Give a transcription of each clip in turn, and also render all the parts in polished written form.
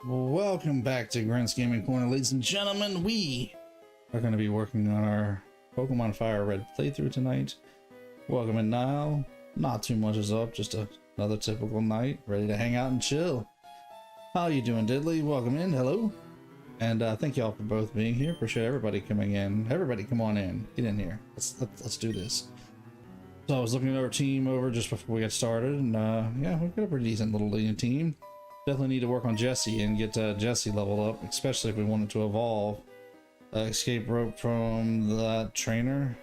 Welcome back to Grant's Gaming Corner, ladies and gentlemen. We are going to be working on our Pokemon Fire Red playthrough tonight. Welcome in, Niall. Not too much is up, just another typical night, ready to hang out and chill. How you doing, Diddley? Welcome in, hello. And thank y'all for both being here. Appreciate everybody coming in. Everybody come on in, get in here. Let's do this. So I was looking at our team over just before we got started, and yeah, we've got a pretty decent little team. Definitely need to work on Jesse and get Jesse leveled up, especially if we wanted to evolve. Escape rope from that trainer.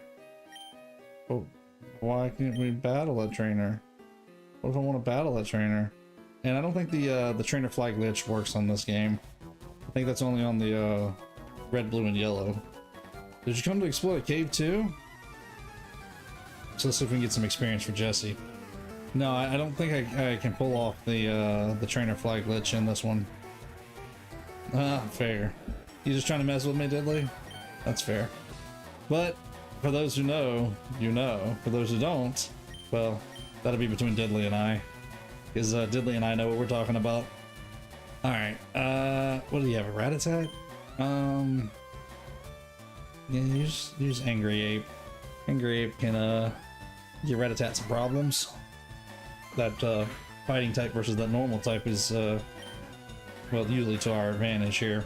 Oh, why can't we battle that trainer? What if I want to battle that trainer? And I don't think the trainer flag glitch works on this game. I think that's only on the red, blue, and yellow. Did you come to explore the cave too? So let's see if we can get some experience for Jesse. No, I don't think I can pull off the trainer flag glitch in this one. Fair. You just trying to mess with me, Diddley? That's fair. But for those who know, you know. For those who don't, well, that'll be between Diddley and I, because Diddley and I know what we're talking about. All right. What do you have? A Rattata? Yeah, use Angry Ape. Angry Ape can give Rattata some problems. That fighting type versus that normal type is well, usually to our advantage here.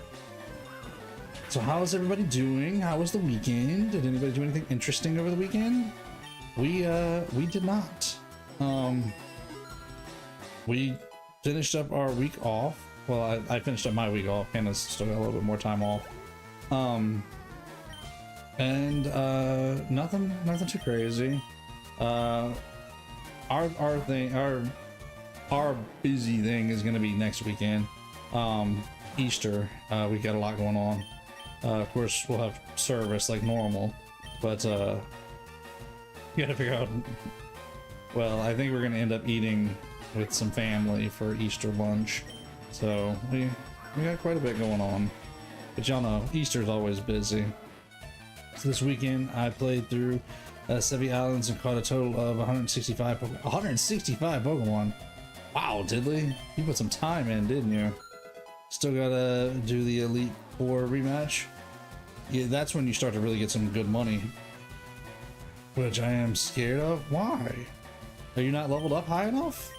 So how is everybody doing? How was the weekend? Did anybody do anything interesting over the weekend? We did not. We finished up our week off. Well, I finished up my week off. Hannah's still got a little bit more time off. And nothing too crazy. Our busy thing is going to be next weekend. Easter. We got a lot going on. Of course, we'll have service like normal, but you gotta figure out. Well, I think we're going to end up eating with some family for Easter lunch. So we got quite a bit going on. But y'all know Easter's always busy. So this weekend I played through Sevii Islands and caught a total of 165 Pokemon. Wow, Diddley, you put some time in, didn't you? Still gotta do the Elite Four rematch. Yeah, that's when you start to really get some good money, which I am scared of. Why? Are you not leveled up high enough?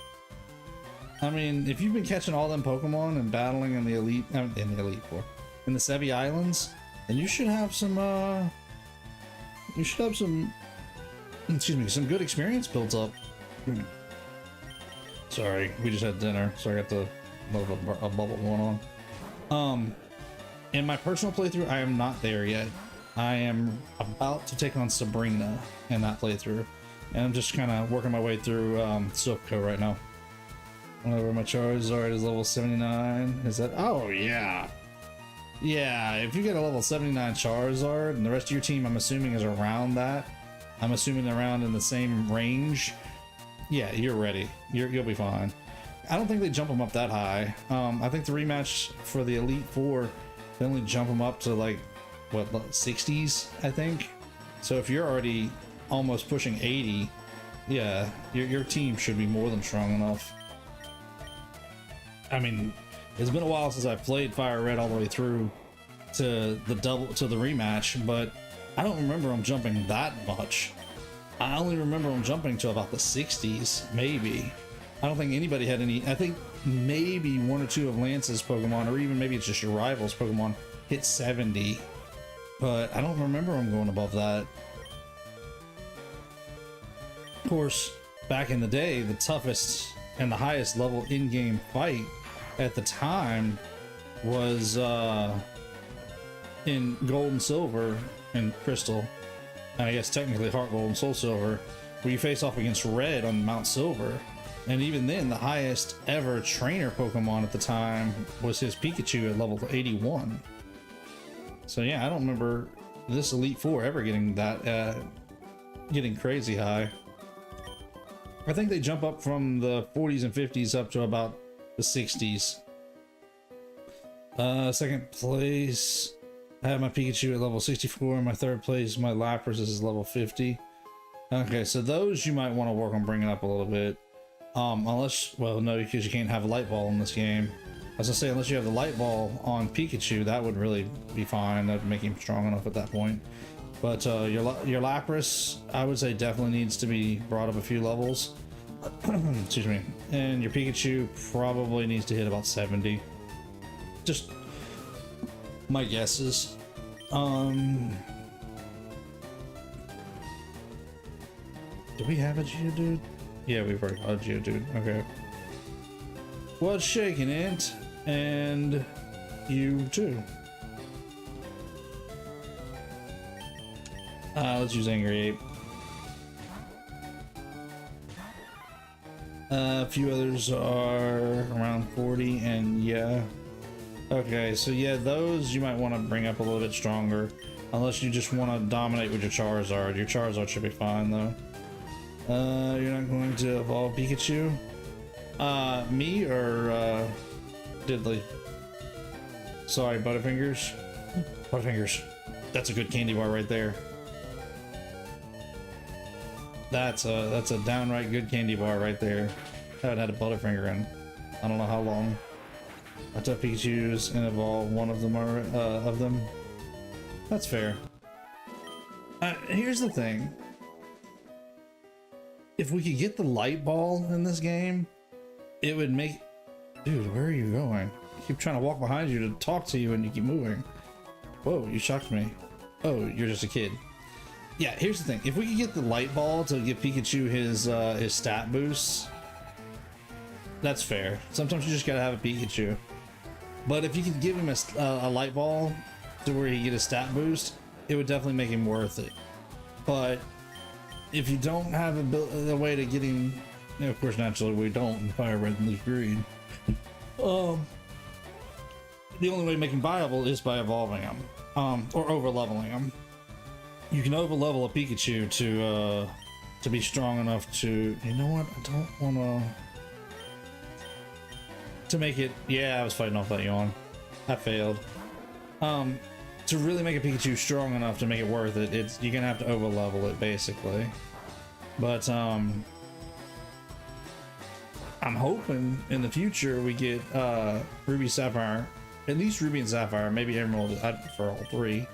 I mean, if you've been catching all them Pokemon and battling in the Elite Four, in the Sevii Islands, then you should have some excuse me, some good experience built up. Sorry, we just had dinner, so I got a bubble going on. In my personal playthrough, I am not there yet. I am about to take on Sabrina in that playthrough, and I'm just kind of working my way through Silpco right now. I don't know where my Charizard is. Level 79. Is that? Oh yeah. Yeah, if you get a level 79 Charizard and the rest of your team, I'm assuming, is around that. I'm assuming around in the same range. Yeah, you're ready. You'll be fine. I don't think they jump them up that high. I think the rematch for the Elite Four, they only jump them up to like, what, 60s, I think. So if you're already almost pushing 80, yeah, your team should be more than strong enough. I mean, it's been a while since I played Fire Red all the way through to the rematch, but I don't remember them jumping that much. I only remember them jumping to about the 60s, maybe. I don't think anybody had any. I think maybe one or two of Lance's Pokemon, or even maybe it's just your rival's Pokemon, hit 70, but I don't remember them going above that. Of course, back in the day, the toughest and the highest level in-game fight at the time was in Gold and Silver and Crystal, and I guess technically Heart Gold and Soul Silver, where you face off against Red on Mount Silver. And even then, the highest ever trainer Pokemon at the time was his Pikachu at level 81. So yeah, I don't remember this Elite Four ever getting that getting crazy high. I think they jump up from the 40s and 50s up to about the 60s. Second place, I have my Pikachu at level 64. In my third place, my Lapras is level 50. Okay, so those you might want to work on bringing up a little bit. Unless, well, no, because you can't have a light ball in this game. As I say, unless you have the light ball on Pikachu, that would really be fine. That would make him strong enough at that point. But your Lapras, I would say, definitely needs to be brought up a few levels. Excuse me. And your Pikachu probably needs to hit about 70. Just my guesses. Do we have a Geodude? Yeah, we've already got a Geodude. Okay. What's shaking it? And you too. Let's use Angry Ape. A few others are around 40, and yeah. Okay, so yeah, those you might want to bring up a little bit stronger. Unless you just want to dominate with your Charizard. Your Charizard should be fine, though. You're not going to evolve Pikachu? Me or, Diddley? Sorry, Butterfingers? Butterfingers. That's a good candy bar right there. That's a downright good candy bar right there. I haven't had a Butterfinger in I don't know how long. I took Pikachu's and evolve one of them That's fair. Here's the thing. If we could get the light ball in this game, it would make... Dude, where are you going? I keep trying to walk behind you to talk to you and you keep moving. Whoa, you shocked me. Oh, you're just a kid. Yeah, here's the thing. If we could get the light ball to give Pikachu his stat boosts, that's fair. Sometimes you just gotta have a Pikachu. But if you could give him a light ball to where he get a stat boost, it would definitely make him worth it. But if you don't have a way to get him, you know, of course, naturally we don't in Fire Red and Leaf Green. The only way to make him viable is by evolving him, or over leveling him. You can over level a Pikachu to be strong enough to, you know what? I don't want to make it. Yeah, I was fighting off that yawn. I failed. To really make a Pikachu strong enough to make it worth it, you're gonna have to over level it basically. But I'm hoping in the future we get Ruby, Sapphire, at least Ruby and Sapphire, maybe Emerald. I'd prefer all three,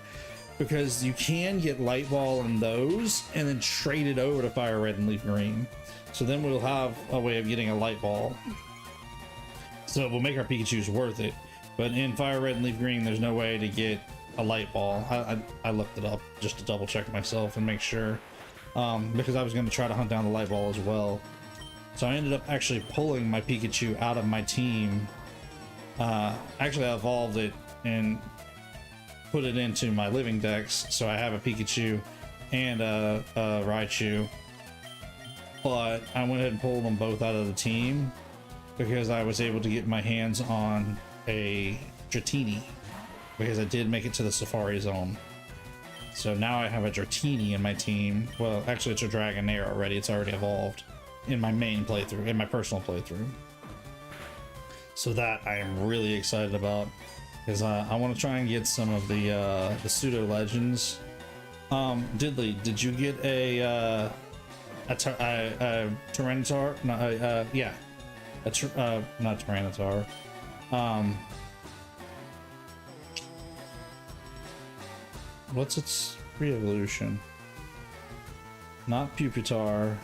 because you can get Light Ball in those and then trade it over to Fire Red and Leaf Green. So then we'll have a way of getting a Light Ball. So we'll make our Pikachus worth it. But in Fire Red and Leaf Green, there's no way to get a Light Ball. I looked it up just to double check myself and make sure, because I was going to try to hunt down the Light Ball as well. So I ended up actually pulling my Pikachu out of my team. Actually, I evolved it and put it into my living dex, so I have a Pikachu and a Raichu. But I went ahead and pulled them both out of the team because I was able to get my hands on a Dratini, because I did make it to the Safari Zone. So now I have a Dratini in my team. Well, actually it's a Dragonair already. It's already evolved in my main playthrough, in my personal playthrough. So that I am really excited about, because I want to try and get some of the pseudo legends. Diddley, did you get a Tyranitar? No, yeah, not Tyranitar. What's its re-evolution? Not Pupitar.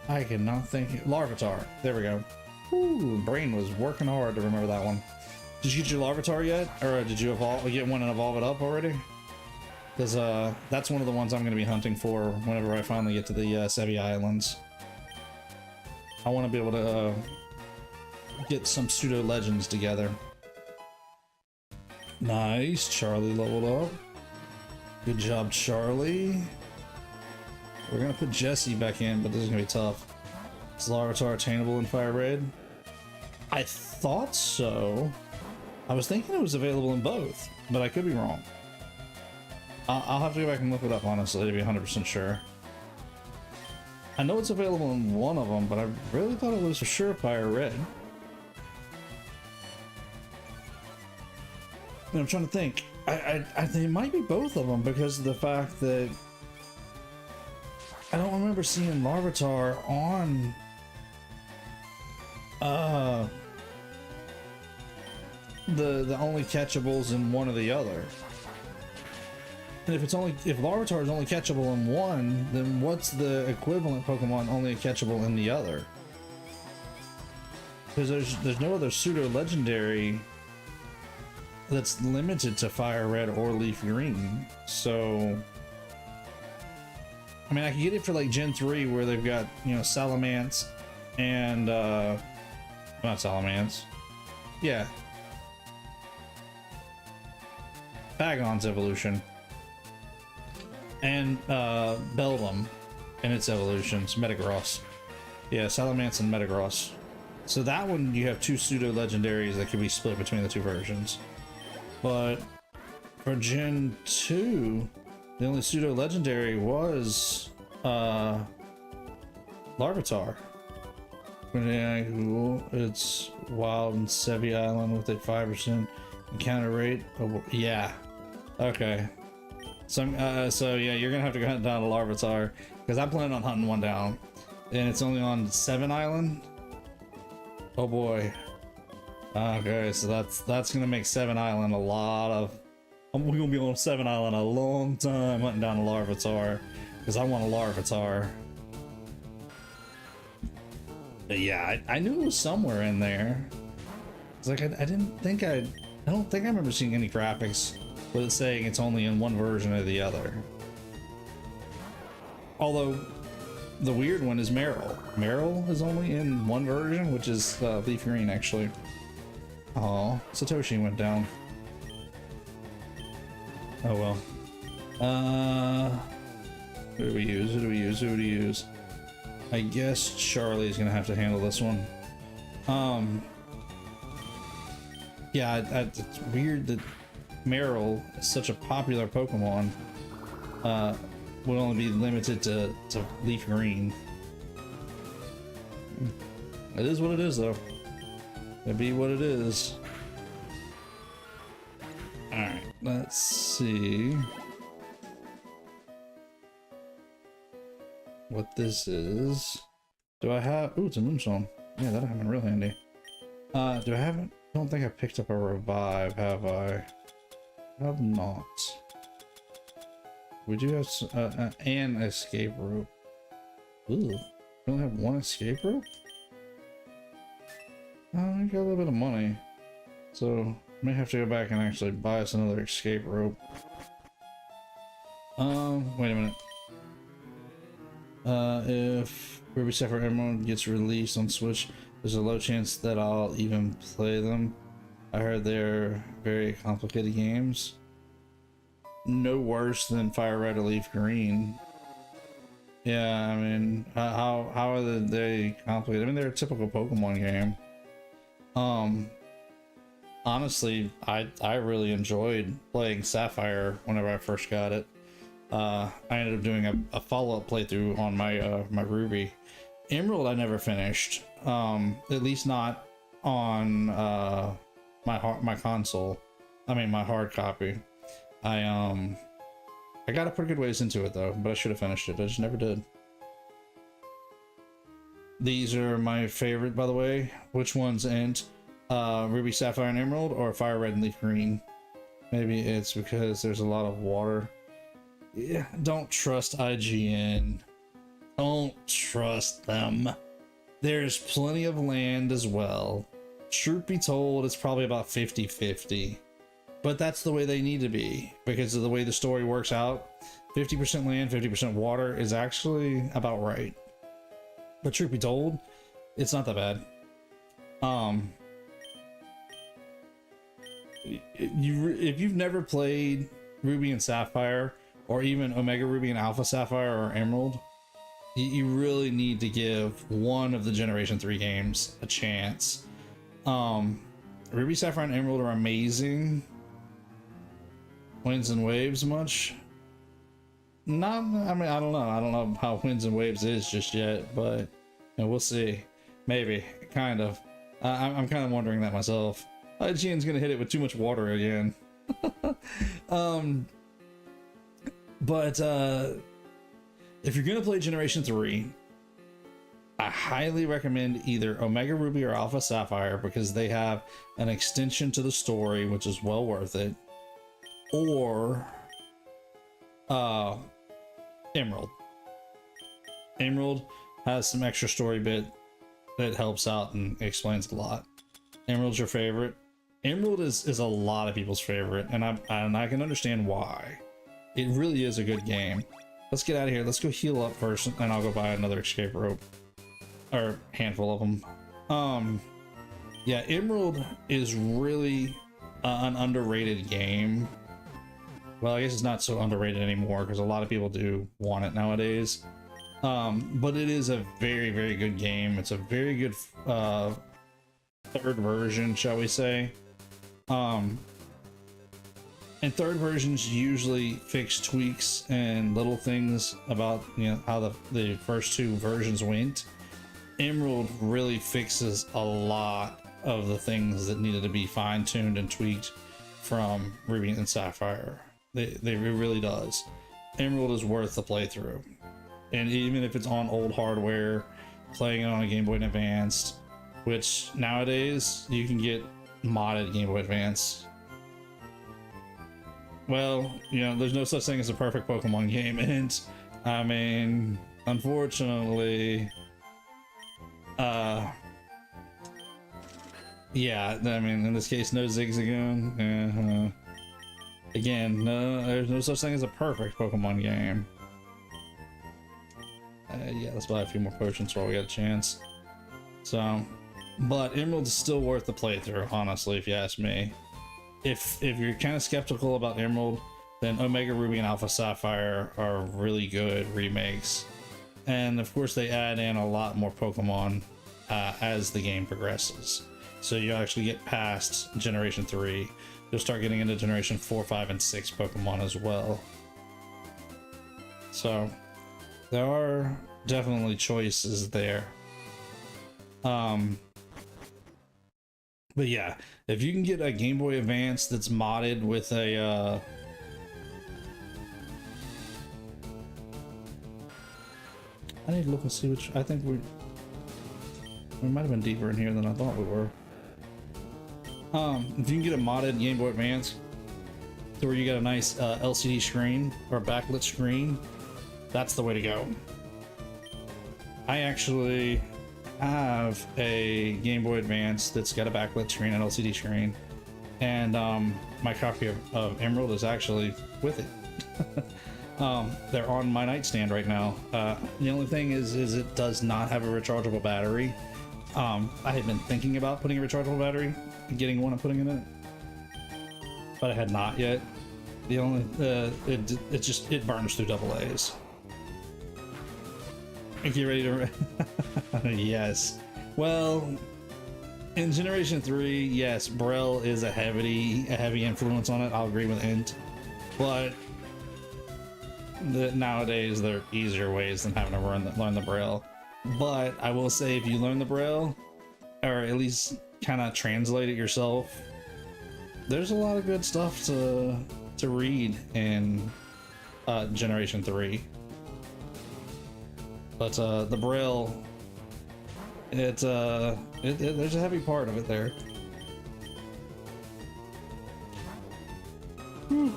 I cannot think. Larvitar. There we go. Ooh, brain was working hard to remember that one. Did you get your Larvitar yet? Or did you get one and evolve it up already? Because that's one of the ones I'm going to be hunting for whenever I finally get to the Sevii Islands. I want to be able to get some pseudo legends together. Nice, Charlie leveled up. Good job, Charlie. We're gonna put Jesse back in, but this is gonna be tough. Is Larvitar attainable in Fire Red? I thought so. I was thinking it was available in both, but I could be wrong. I'll have to go back and look it up, honestly, to be 100% sure. I know it's available in one of them, but I really thought it was for sure Fire Red. And I'm trying to think. I think it might be both of them, because of the fact that I don't remember seeing Larvitar on the only catchables in one or the other? And if Larvitar is only catchable in one, then what's the equivalent Pokemon only catchable in the other? Because there's no other pseudo legendary that's limited to Fire Red or Leaf Green. So I mean, I could get it for like Gen 3 where they've got, you know, Salamence and not Salamence. Yeah. Bagon's evolution. And Beldum and its evolutions, Metagross. Yeah, Salamence and Metagross. So that one you have two pseudo legendaries that can be split between the two versions. But for Gen 2, the only pseudo legendary was Larvitar. It's wild in Sevii Island with a 5% encounter rate. Oh, yeah. Okay. So yeah, you're gonna have to hunt down a Larvitar because I'm planning on hunting one down, and it's only on Sevii Island. Oh boy. Okay, so that's gonna make Sevii Island a lot of. We're gonna be on Sevii Island a long time hunting down a Larvitar because I want a Larvitar. But yeah, I knew it was somewhere in there. It's like I don't think I remember seeing any graphics with it saying it's only in one version or the other. Although the weird one is Meryl. Meryl is only in one version, which is Leaf Green actually. Oh, Satoshi went down. Oh well. Who do we use? I guess Charlie's gonna have to handle this one. Yeah, it's weird that Meryl is such a popular Pokemon. Would only be limited to Leaf Green. It is what it is, though. It'd be what it is. Alright, let's see what this is. Do I have... Ooh, it's a Moonstone. Yeah, that'll come in real handy. I don't think I picked up a revive, have I? I have not. We do have an escape rope. Ooh, we only have one escape rope? Oh, we got a little bit of money. So, may have to go back and actually buy us another escape rope. Wait a minute. If Ruby Sapphire Emerald gets released on Switch, there's a low chance that I'll even play them. I heard they're very complicated games. No worse than Fire Red or Leaf Green. Yeah, I mean, how are they complicated? I mean, they're a typical Pokemon game. Honestly, I really enjoyed playing Sapphire whenever I first got it. I ended up doing a follow-up playthrough on my my Ruby. Emerald I never finished, at least not on my console. I mean my hard copy. I got a pretty good ways into it though, but I should have finished it. I just never did. These are my favorite, by the way. Which one's Int? Ruby, Sapphire, and Emerald, or Fire Red and Leaf Green? Maybe it's because there's a lot of water. Yeah, don't trust IGN. Don't trust them. There's plenty of land as well. Truth be told, it's probably about 50-50. But that's the way they need to be, because of the way the story works out. 50% land, 50% water is actually about right. But truth be told, it's not that bad. If you've never played Ruby and Sapphire, or even Omega Ruby and Alpha Sapphire or Emerald, you really need to give one of the Generation 3 games a chance. Ruby, Sapphire, and Emerald are amazing. Winds and Waves much? Not, I mean, I don't know how Winds and Waves is just yet, but you know, we'll see. Maybe, kind of. I'm kind of wondering that myself. IGN's gonna hit it with too much water again. But if you're gonna play Generation 3, I highly recommend either Omega Ruby or Alpha Sapphire because they have an extension to the story, which is well worth it. Or Emerald. Emerald has some extra story bit that helps out and explains a lot. Emerald's your favorite. Emerald is a lot of people's favorite, and I can understand why. It really is a good game. Let's get out of here. Let's go heal up first, and I'll go buy another escape rope. Or handful of them. Yeah, Emerald is really an underrated game. Well, I guess it's not so underrated anymore because a lot of people do want it nowadays. But it is a very, very good game. It's a very good third version, shall we say. And third versions usually fix tweaks and little things about, you know, how the first two versions went. Emerald really fixes a lot of the things that needed to be fine-tuned and tweaked from Ruby and Sapphire. It really does. Emerald is worth the playthrough, and even if it's on old hardware, playing it on a Game Boy Advance, which nowadays you can get modded Game Boy Advance. Well, you know, there's no such thing as a perfect Pokemon game, and I mean, unfortunately, yeah, I mean, in this case, no Zigzagoon. Again, no, there's no such thing as a perfect Pokemon game. Yeah, let's buy a few more potions while we got a chance. So, but Emerald is still worth the playthrough, honestly, if you ask me. If you're kind of skeptical about Emerald, then Omega Ruby and Alpha Sapphire are really good remakes. And of course, they add in a lot more Pokemon as the game progresses. So you actually get past Generation 3. You'll start getting into Generation 4, 5, and 6 Pokemon as well. So there are definitely choices there. But yeah, if you can get a Game Boy Advance that's modded with a I need to look and see which. I think we might have been deeper in here than I thought we were. If you can get a modded Game Boy Advance to where you got a nice LCD screen or backlit screen, that's the way to go. I actually have a Game Boy Advance that's got a backlit screen and LCD screen, and my copy of Emerald is actually with it. They're on my nightstand right now. The only thing is it does not have a rechargeable battery. I had been thinking about putting a rechargeable battery and getting one and putting it in it, but I had not yet. The only it burns through AA's. Get ready to yes. Well, in Generation 3, yes, Braille is a heavy influence on it. I'll agree with Int, but nowadays there are easier ways than having to learn the Braille. But I will say, if you learn the Braille, or at least kind of translate it yourself, there's a lot of good stuff to read in Generation 3. But the Braille, there's a heavy part of it there. Whew.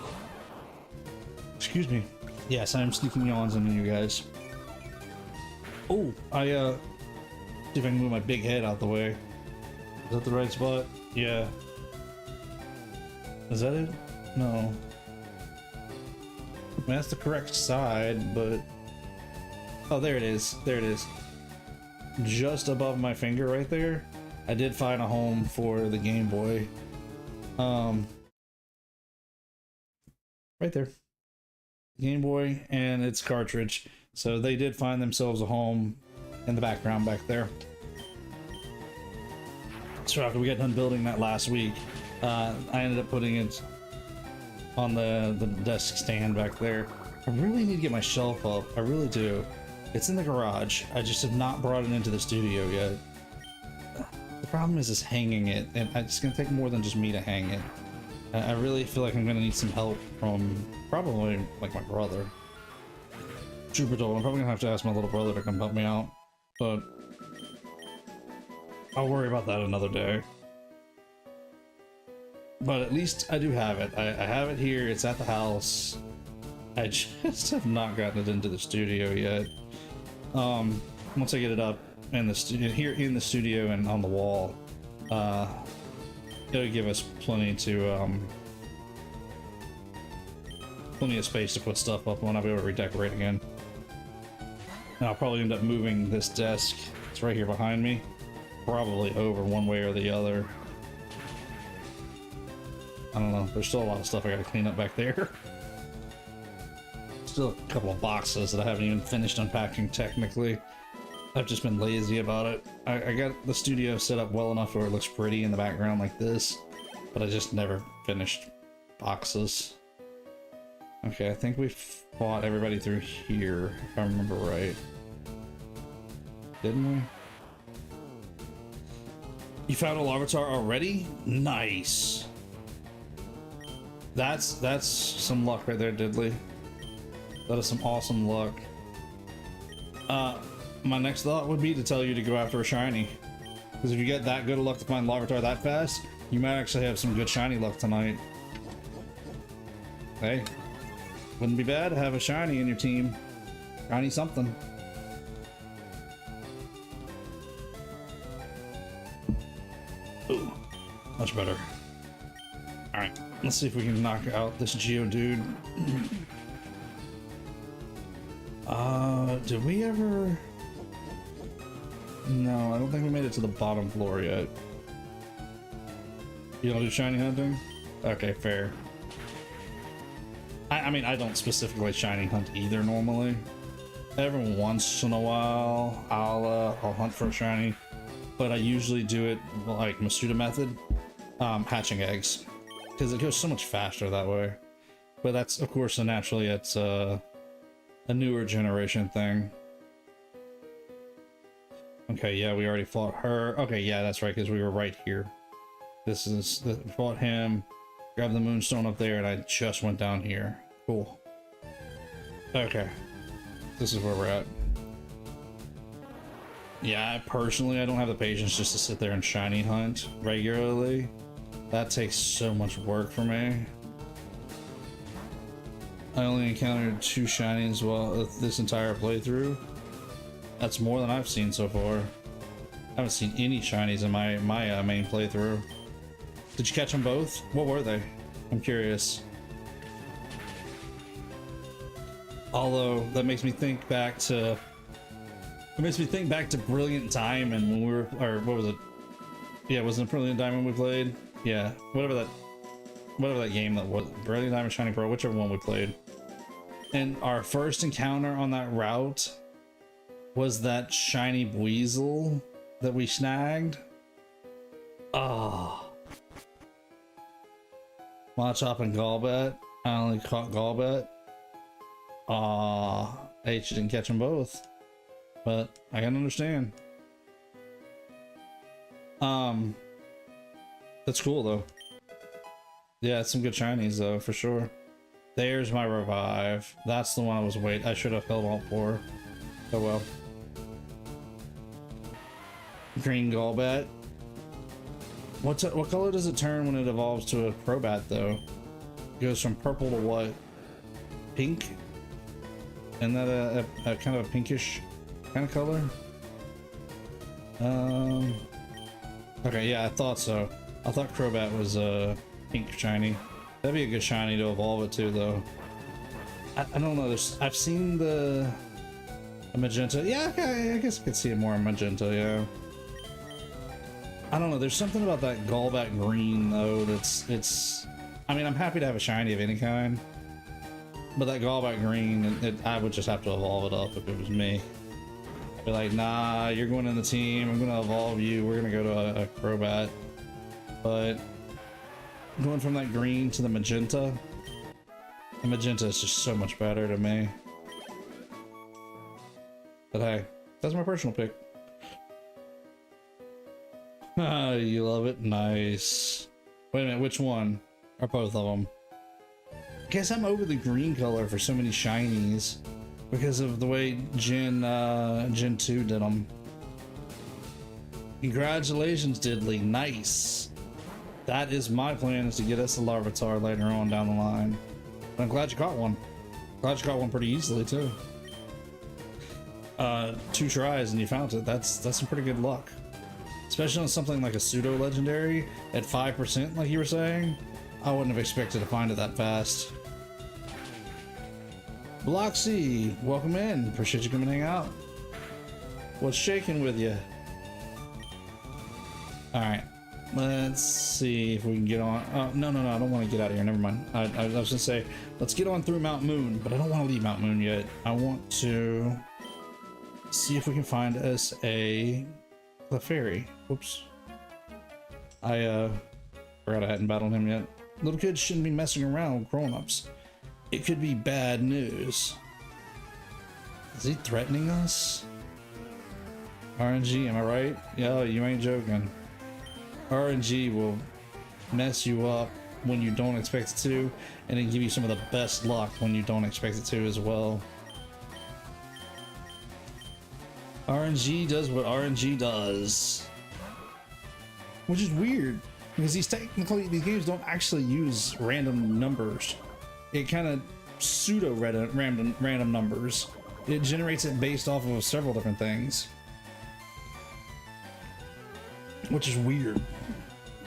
Excuse me. Yes, I'm sneaking yawns into you guys. Oh, see if I can move my big head out the way. Is that the right spot? Yeah. Is that it? No. I mean, that's the correct side, but... Oh, there it is. There it is. Just above my finger right there, I did find a home for the Game Boy. Right there. Game Boy and its cartridge. So they did find themselves a home in the background back there. So after we got done building that last week, I ended up putting it on the desk stand back there. I really need to get my shelf up. I really do. It's in the garage. I just have not brought it into the studio yet. The problem is hanging it, and it's gonna take more than just me to hang it. I really feel like I'm gonna need some help from probably like my brother. Truth be told, I'm probably gonna have to ask my little brother to come help me out. But I'll worry about that another day. But at least I do have it. I have it here. It's at the house. I just have not gotten it into the studio yet. Once I get it up in the studio, here in the studio and on the wall, it'll give us plenty of space to put stuff up when I'll be able to redecorate again. And I'll probably end up moving this desk. It's right here behind me. Probably over one way or the other. I don't know. There's still a lot of stuff I gotta clean up back there. Still a couple of boxes that I haven't even finished unpacking technically. I've just been lazy about it. I got the studio set up well enough where it looks pretty in the background like this, but I just never finished boxes. Okay, I think we fought everybody through here, if I remember right. Didn't we? You found a Larvitar already? Nice. That's some luck right there, Diddley. That is some awesome luck. My next thought would be to tell you to go after a shiny. Because if you get that good of luck to find Larvitar that fast, you might actually have some good shiny luck tonight. Hey, wouldn't be bad to have a shiny in your team. Shiny something. Ooh, much better. Alright, let's see if we can knock out this Geodude. Did we ever... No, I don't think we made it to the bottom floor yet. You don't do shiny hunting? Okay, fair. I mean, I don't specifically shiny hunt either normally. Every once in a while, I'll hunt for a shiny, but I usually do it like Masuda method, hatching eggs, because it goes so much faster that way. But that's, of course, naturally it's a newer generation thing. Okay, yeah, we already fought her. Okay, yeah, that's right, because we were right here. This is fought him, grabbed the moonstone up there, and I just went down here. Cool. Okay, this is where we're at. Yeah, personally, I don't have the patience just to sit there and shiny hunt regularly. That takes so much work for me. I only encountered 2 shinies while this entire playthrough. That's more than I've seen so far. I haven't seen any shinies in my main playthrough. Did you catch them both? What were they? I'm curious. Although that makes me think back to Brilliant Diamond when we were, or what was it? Yeah, wasn't it Brilliant Diamond we played? Yeah, whatever that game that was, Brilliant Diamond, Shining Pearl, whichever one we played. And our first encounter on that route was that shiny Weasel that we snagged. Ah. Machop and Golbat. I only caught Golbat. Ah. H didn't catch them both. But I can understand. That's cool though. Yeah, it's some good shinies though, for sure. There's my revive. That's the one I should have held on for. Oh well. Green Golbat. What color does it turn when it evolves to a Crobat though? It goes from purple to what? Pink? Isn't that a kind of a pinkish kind of color? Okay, yeah, I thought so. I thought Crobat was a pink shiny. That'd be a good shiny to evolve it to, though. I don't know. I've seen the magenta. Yeah, okay, I guess I could see it more in magenta. Yeah. I don't know. There's something about that Golbat green though. I mean, I'm happy to have a shiny of any kind, but that Golbat green, I would just have to evolve it up if it was me. I'd be like, nah, you're going in the team. I'm gonna evolve you. We're gonna go to a Crobat. But going from that green to the magenta is just so much better to me. But hey, that's my personal pick. Ah, you love it? Nice. Wait a minute, which one? Or both of them? I guess I'm over the green color for so many shinies because of the way Gen 2 did them. Congratulations, Diddley. Nice. That is my plan, is to get us a Larvitar later on down the line. But I'm glad you caught one. Glad you caught one pretty easily too. 2 tries and you found it. That's some pretty good luck. Especially on something like a pseudo legendary at 5%, like you were saying. I wouldn't have expected to find it that fast. Bloxy, welcome in. Appreciate you coming to hang out. What's shaking with you? Alright, let's see if we can get on. No, I don't want to get out of here. Never mind. I was going to say, let's get on through Mount Moon, but I don't want to leave Mount Moon yet. I want to see if we can find us a Clefairy. Whoops. I forgot I hadn't battled him yet. Little kids shouldn't be messing around with grown-ups. It could be bad news. Is he threatening us? RNG, am I right? Yeah, you ain't joking. RNG will mess you up when you don't expect it to, and then give you some of the best luck when you don't expect it to as well. RNG does what RNG does. Which is weird, because these games don't actually use random numbers. It kind of pseudo random numbers. It generates it based off of several different things, which is weird.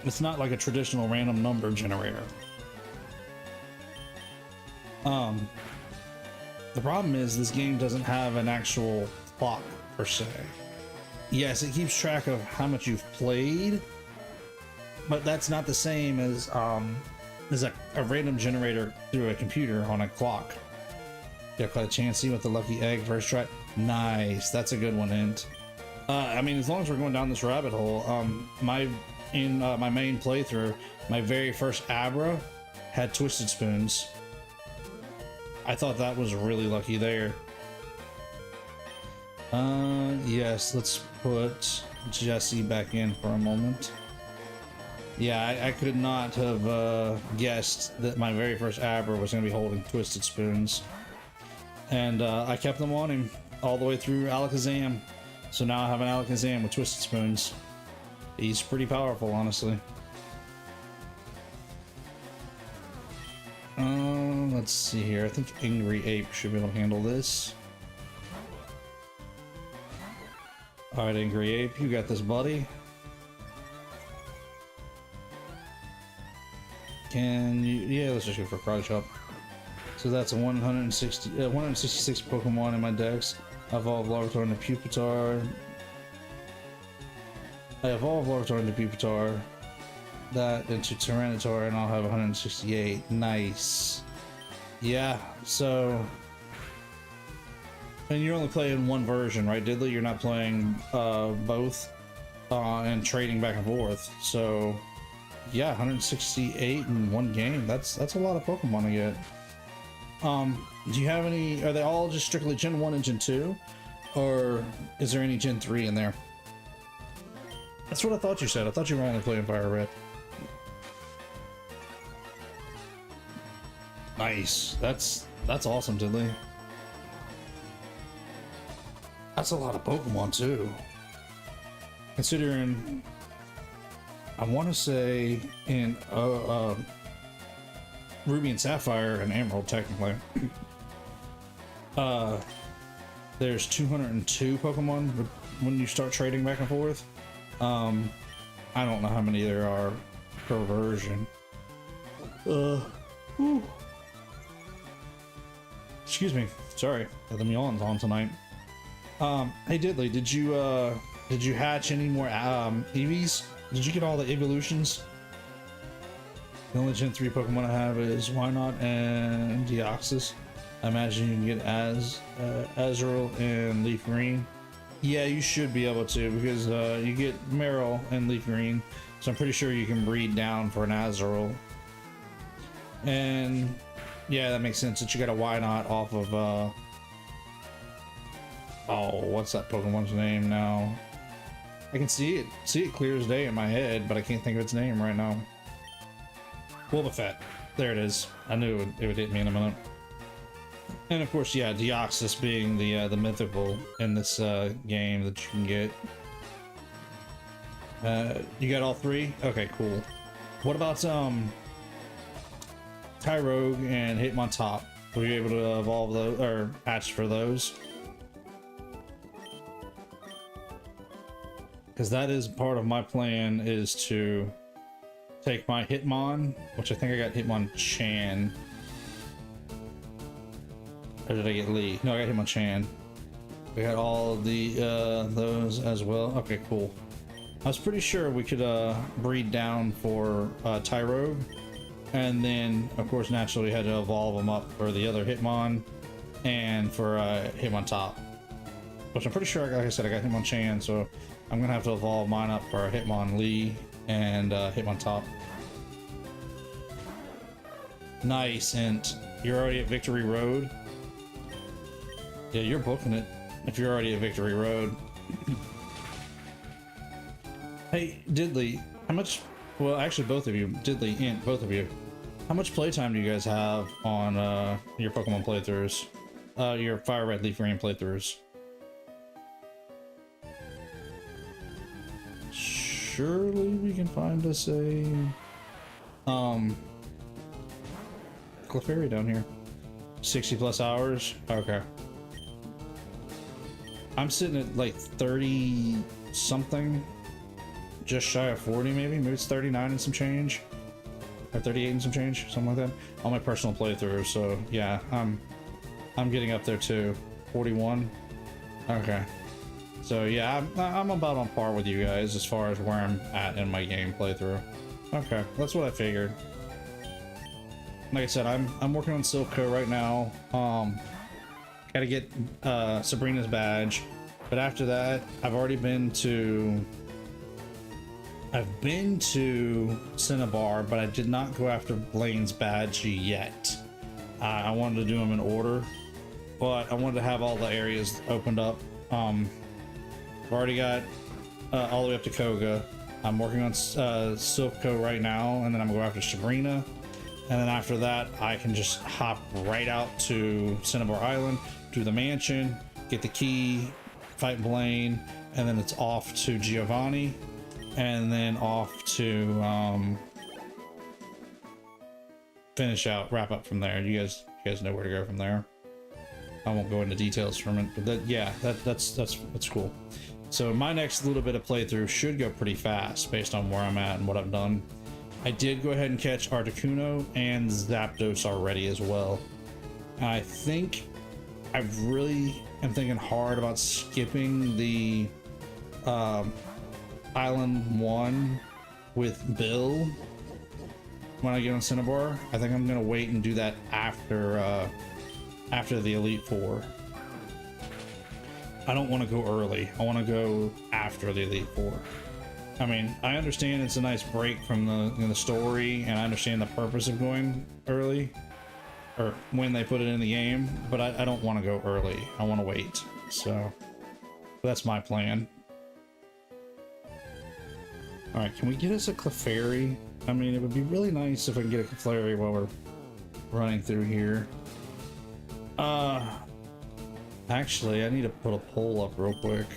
It's not like a traditional random number generator. The problem is this game doesn't have an actual clock per se. Yes, it keeps track of how much you've played, but that's not the same as a random generator through a computer on a clock. Yeah, quite a Chansey with the lucky egg first try. Nice, that's a good one, Int. I mean, as long as we're going down this rabbit hole, my main playthrough, my very first Abra had Twisted Spoons. I thought that was really lucky there. Yes, let's put Jesse back in for a moment. Yeah, I could not have guessed that my very first Abra was going to be holding Twisted Spoons. And I kept them on him all the way through Alakazam. So now I have an Alakazam with Twisted Spoons. He's pretty powerful, honestly. Let's see here. I think Angry Ape should be able to handle this. Alright, Angry Ape, you got this, buddy. Can you... Yeah, let's just go for a Karate Chop. So that's a 166 Pokemon in my dex. I evolved Larvitar into Pupitar. I evolved Larvitar into Pupitar. That into Tyranitar, and I'll have 168. Nice. Yeah, so... And you're only playing one version, right, Diddley? You're not playing both and trading back and forth. So, yeah, 168 in one game. That's a lot of Pokemon to get. Do you have any? Are they all just strictly Gen 1 and Gen 2, or is there any Gen 3 in there? That's what I thought you said. I thought you were only playing Fire Red. Nice. That's awesome, Diddley. That's a lot of Pokemon too. Considering, I want to say in Ruby and Sapphire and Emerald, technically, there's 202 Pokemon when you start trading back and forth. I don't know how many there are per version. Excuse me. Sorry, got the yawns on tonight. Hey Diddley, did you hatch any more Eevees? Did you get all the evolutions? The only Gen 3 Pokemon I have is Wynot and Deoxys. I imagine you can get Azurill and Leaf Green. Yeah, you should be able to, because you get Meryl and Leaf Green, so I'm pretty sure you can breed down for an Azurill. And yeah, that makes sense that you got a Wynot off of oh, what's that Pokemon's name now? I can see it clear as day in my head, but I can't think of its name right now. Wobbuffet. There it is. I knew it would hit me in a minute. And of course, yeah, Deoxys being the mythical in this game that you can get. You got all three? Okay, cool. What about Tyrogue and Hitmontop? Were you able to evolve those or hatch for those? Because that is part of my plan, is to take my Hitmon, which I think I got Hitmonchan. Or did I get Lee? No, I got Hitmonchan. We got all the those as well. Okay, cool. I was pretty sure we could breed down for Tyrogue, and then of course naturally had to evolve them up for the other Hitmon and for Hitmontop, which I'm pretty sure, like I said, I got Hitmonchan, so I'm gonna have to evolve mine up for Hitmonlee and Hitmontop. Nice. And you're already at Victory Road. Yeah, you're booking it if you're already at Victory Road. Hey, Diddley, how much... Well, actually, both of you. Diddley, Int, both of you. How much playtime do you guys have on your Pokemon playthroughs? Your Fire Red, Leaf Green playthroughs? Surely we can find us a... Clefairy down here. 60 plus hours? Okay. I'm sitting at like 30 something, just shy of 40 maybe it's 39 and some change, or 38 and some change, something like that, on my personal playthrough. So yeah, I'm getting up there too. 41. Okay, so yeah, I'm about on par with you guys as far as where I'm at in my game playthrough. Okay, that's what I figured. Like I said, I'm working on Silco right now. Gotta get Sabrina's badge, but after that, I've been to Cinnabar, but I did not go after Blaine's badge yet. I wanted to do them in order, but I wanted to have all the areas opened up. I've already got all the way up to Koga. I'm working on Silco right now, and then I'm going after Sabrina. And then after that, I can just hop right out to Cinnabar Island, do the mansion, get the key, fight Blaine, and then it's off to Giovanni, and then off to wrap up from there. You guys know where to go from there. I won't go into details from it, but that's cool. So my next little bit of playthrough should go pretty fast based on where I'm at and what I've done. I did go ahead and catch Articuno and Zapdos already as well. I think I really am thinking hard about skipping the Island 1 with Bill when I get on Cinnabar. I think I'm gonna wait and do that after the Elite Four. I don't want to go early. I want to go after the Elite Four. I mean, I understand it's a nice break from the story, and I understand the purpose of going early, or when they put it in the game, but I don't want to go early. I want to wait. So that's my plan. All right, can we get us a Clefairy? I mean, it would be really nice if I can get a Clefairy while we're running through here. Actually, I need to put a poll up real quick,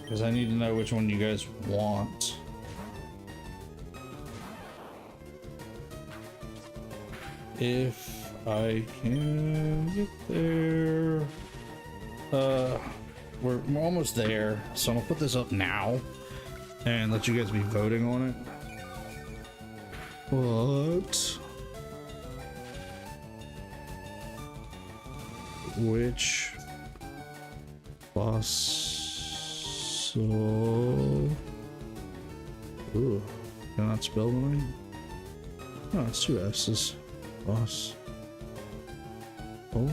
because I need to know which one you guys want. If I can get there. We're almost there, so I'm gonna put this up now and let you guys be voting on it. But which fossil? Ooh, cannot spell the name. Oh, it's two S's. Boss. Oh,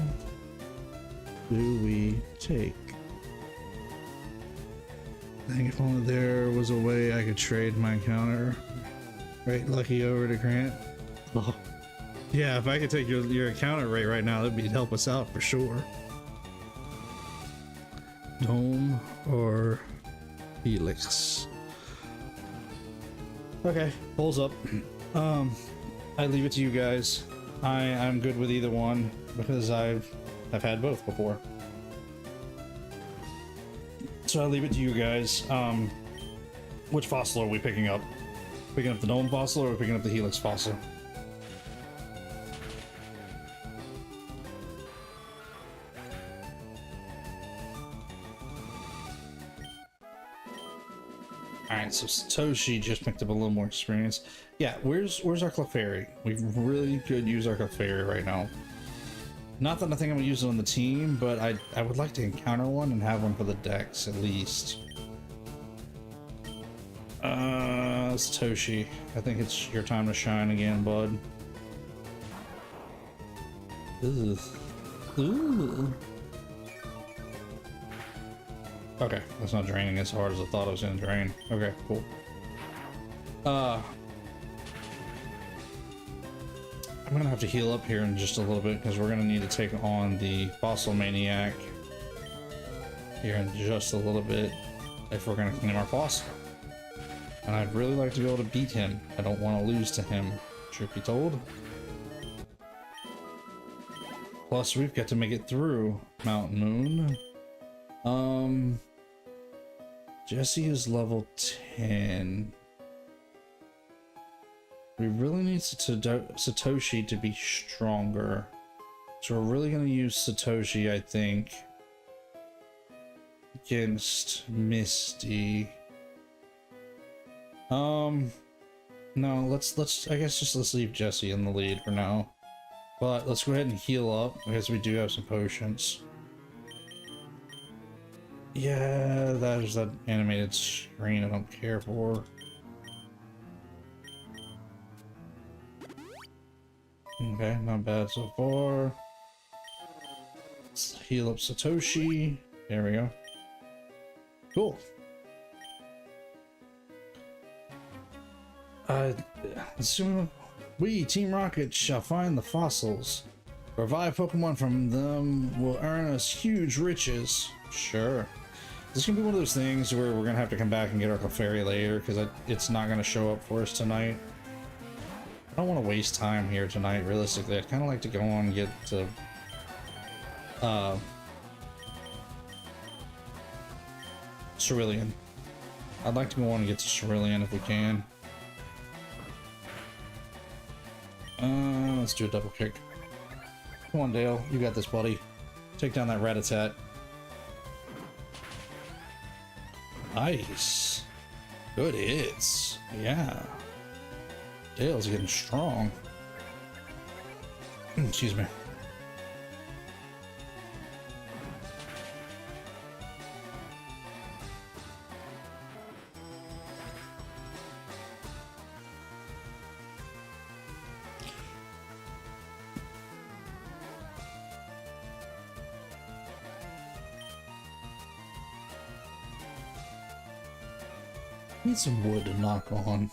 do we take? I think if only there was a way I could trade my encounter. Right, Lucky over to Grant. Oh. Yeah, if I could take your encounter rate right now, that'd help us out for sure. Dome or Helix? Okay, polls up. I leave it to you guys. I'm good with either one because I've had both before. So I leave it to you guys. Which fossil are we picking up? Picking up the gnome fossil or are we picking up the helix fossil? Alright, so Satoshi just picked up a little more experience. Yeah, where's our Clefairy? We really could use our Clefairy right now. Not that I think I'm gonna use it on the team, but I would like to encounter one and have one for the decks at least. Satoshi, I think it's your time to shine again, bud. Ugh. Ooh. Okay, that's not draining as hard as I thought it was gonna drain. Okay, cool. I'm gonna have to heal up here in just a little bit because we're gonna need to take on the Fossil Maniac here in just a little bit if we're gonna claim our fossil. And I'd really like to be able to beat him. I don't want to lose to him, truth be told. Plus, we've got to make it through Mount Moon. Jesse is level 10. We really need Satoshi to be stronger. So we're really going to use Satoshi, I think, against Misty. No, let's I guess let's leave Jesse in the lead for now. But let's go ahead and heal up because we do have some potions. Yeah, there's that animated screen I don't care for. Okay, not bad so far. Let's heal up Satoshi. There we go. Cool. Soon we, Team Rocket, shall find the fossils. Revive Pokemon from them will earn us huge riches. Sure. This is gonna be one of those things where we're gonna have to come back and get our Clefairy later because it's not gonna show up for us tonight. I don't want to waste time here tonight, realistically. I'd kind of like to go on and get to Cerulean. I'd like to go on and get to Cerulean if we can. Let's do a double kick. Come on, Dale. You got this, buddy. Take down that Rattata. Nice. Good hits. Yeah. Dale's getting strong. Excuse me. Need some wood to knock on.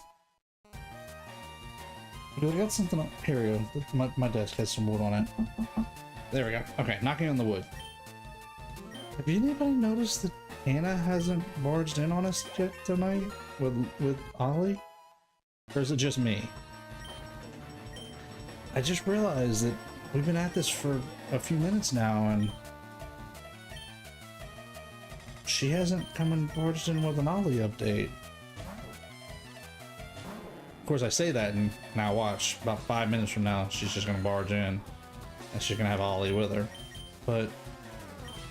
Do I got something up here? We go. My desk has some wood on it. There we go. Okay, knocking on the wood. Have anybody noticed that Anna hasn't barged in on us yet tonight with Ollie? Or is it just me? I just realized that we've been at this for a few minutes now and she hasn't come and barged in with an Ollie update. Of course, I say that, and now watch. About 5 minutes from now, she's just gonna barge in, and she's gonna have Ollie with her. But,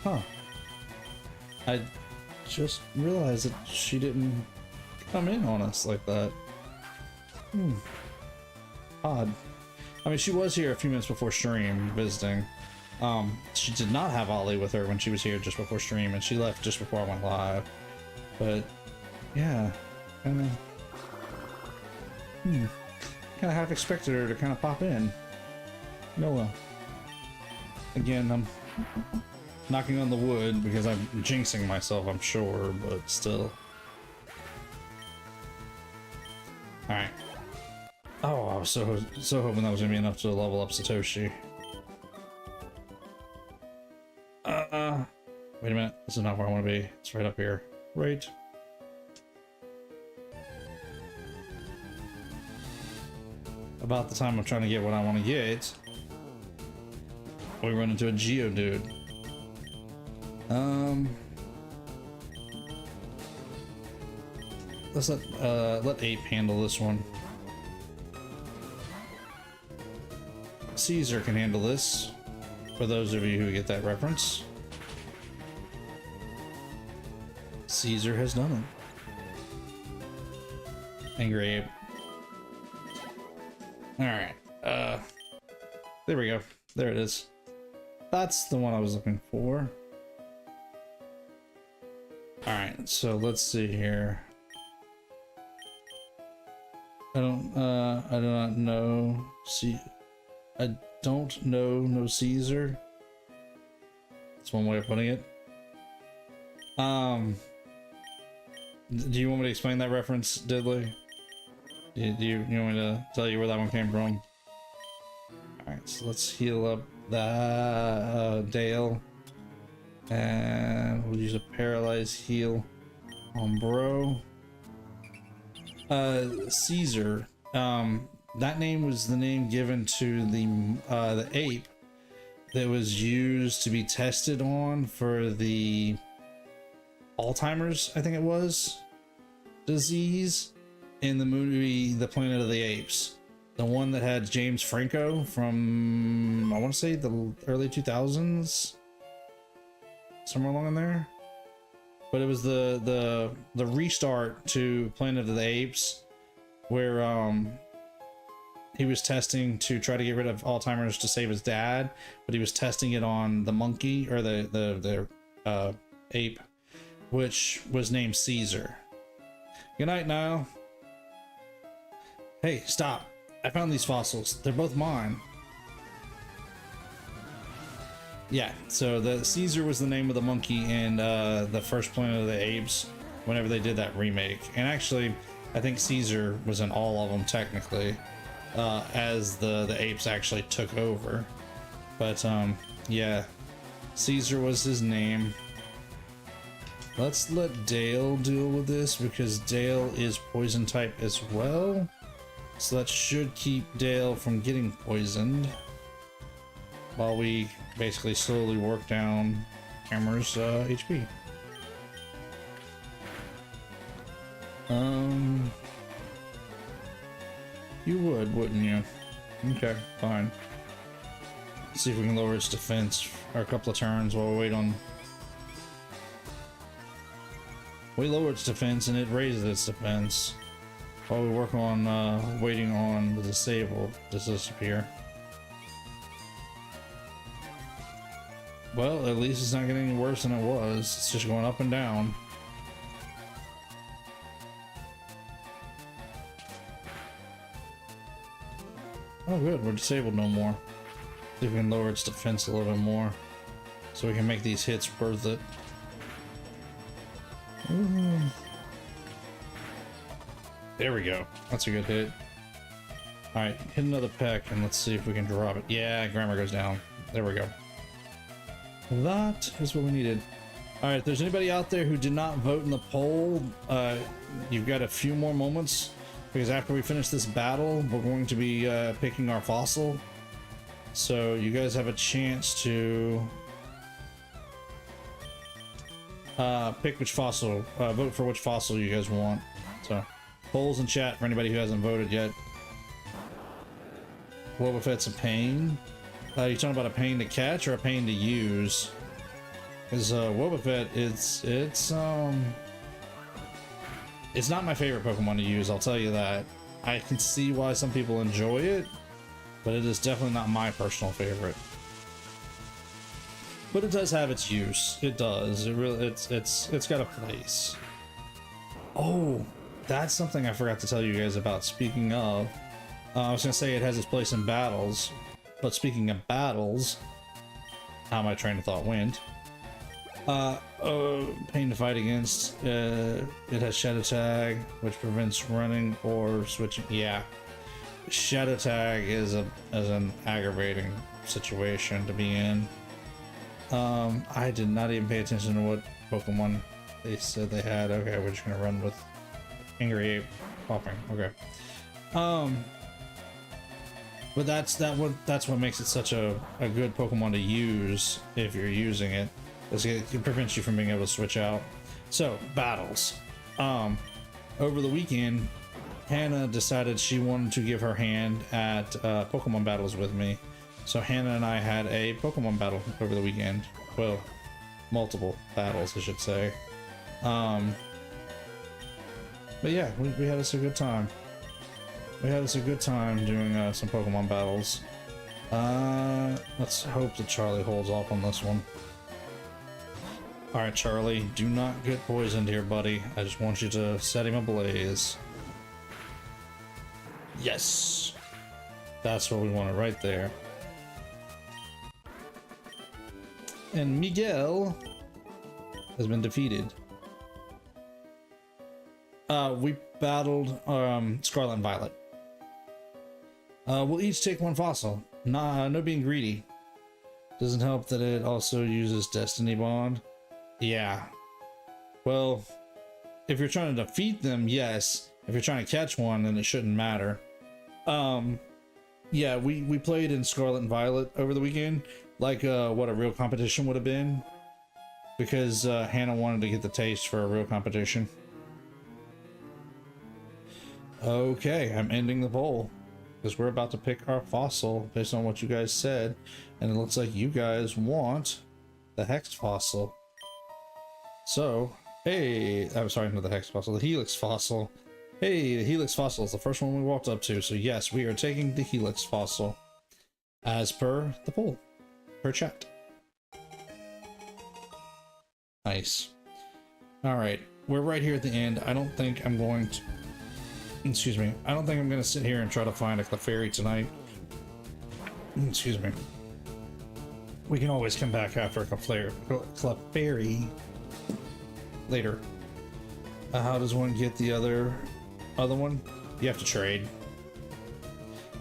huh? I just realized that she didn't come in on us like that. Odd. I mean, she was here a few minutes before stream visiting. She did not have Ollie with her when she was here just before stream, and she left just before I went live. But, yeah, kind of. Kind of half expected her to kind of pop in. No, well. Again, I'm knocking on the wood because I'm jinxing myself, I'm sure, but still. Alright. Oh, I was so hoping that was gonna be enough to level up Satoshi. Wait a minute. This is not where I want to be. It's right up here. Right. About the time I'm trying to get what I want to get, we run into a Geodude. let's let Ape handle this one. Caesar can handle this, for those of you who get that reference. Caesar has done it. Angry Ape. Alright, there we go. There it is. That's the one I was looking for. Alright, so let's see here. I do not know. I don't know no Caesar. That's one way of putting it. Do you want me to explain that reference, Diddley? Do you want me to tell you where that one came from? Alright, so let's heal up that Dale. And we'll use a paralyzed heal on bro. Caesar. That name was the name given to the ape that was used to be tested on for the Alzheimer's, I think it was, disease in the movie The Planet of the Apes. The one that had James Franco from, I want to say, the early 2000s, somewhere along in there. But it was the restart to Planet of the Apes, where he was testing to try to get rid of Alzheimer's to save his dad, but he was testing it on the monkey, or the ape, which was named Caesar. Good night, Niall. Hey, stop. I found these fossils. They're both mine. Yeah, so the Caesar was the name of the monkey in the first Planet of the Apes whenever they did that remake. And actually, I think Caesar was in all of them technically, as the apes actually took over. But yeah, Caesar was his name. Let's let Dale deal with this because Dale is poison type as well. So that should keep Dale from getting poisoned while we basically slowly work down Hammer's HP. You would, wouldn't you? Okay, fine. Let's see if we can lower its defense for a couple of turns while we wait on... We lower its defense and it raises its defense while we work on waiting on the disable to disappear. Well, at least it's not getting any worse than it was. It's just going up and down. Oh good, we're disabled no more. See if we can lower its defense a little bit more so we can make these hits worth it. There we go. That's a good hit. Alright, hit another peck and let's see if we can drop it. Yeah, grammar goes down. There we go. That is what we needed. Alright, if there's anybody out there who did not vote in the poll, you've got a few more moments, because after we finish this battle, we're going to be picking our fossil. So you guys have a chance to pick which fossil, vote for which fossil you guys want. So polls in chat for anybody who hasn't voted yet. What if it's a pain? You talking about a pain to catch or a pain to use? Because Wobbuffet, it's not my favorite Pokemon to use, I'll tell you that. I can see why some people enjoy it, but it is definitely not my personal favorite. But it does have its use. It does. It really, it's got a place. Oh, that's something I forgot to tell you guys about. Speaking of, I was gonna say it has its place in battles. But speaking of battles, how my train of thought went. Pain to fight against. It has Shadow Tag, which prevents running or switching. Yeah, Shadow Tag is an aggravating situation to be in. I did not even pay attention to what Pokemon they said they had. Okay, we're just gonna run with Angry Ape popping. Okay. But that's what makes it such a good Pokemon to use if you're using it. It prevents you from being able to switch out. So battles. over the weekend, Hannah decided she wanted to give her hand at Pokemon battles with me. So Hannah and I had a Pokemon battle over the weekend. Well, multiple battles, I should say. But yeah, we had us a good time. We had us a good time doing some Pokemon battles. Let's hope that Charlie holds off on this one. Alright, Charlie, do not get poisoned here, buddy. I just want you to set him ablaze. Yes! That's what we wanted right there. And Miguel has been defeated. We battled Scarlet and Violet. We'll each take one fossil. Nah, no being greedy. Doesn't help that it also uses Destiny Bond. Yeah. Well, if you're trying to defeat them, yes. If you're trying to catch one, then it shouldn't matter. Yeah, we played in Scarlet and Violet over the weekend, like what a real competition would have been, because Hannah wanted to get the taste for a real competition. Okay, I'm ending the poll because we're about to pick our fossil based on what you guys said, and it looks like you guys want the Hex fossil. So, hey, I'm sorry, not the Hex fossil, the Helix fossil. Hey, the Helix fossil is the first one we walked up to, so yes, we are taking the Helix fossil as per the poll, per chat. Nice. All right, we're right here at the end. I don't think I'm going to, excuse me, I don't think I'm going to sit here and try to find a Clefairy tonight. Excuse me. We can always come back after a Clefairy later. How does one get the other one? You have to trade.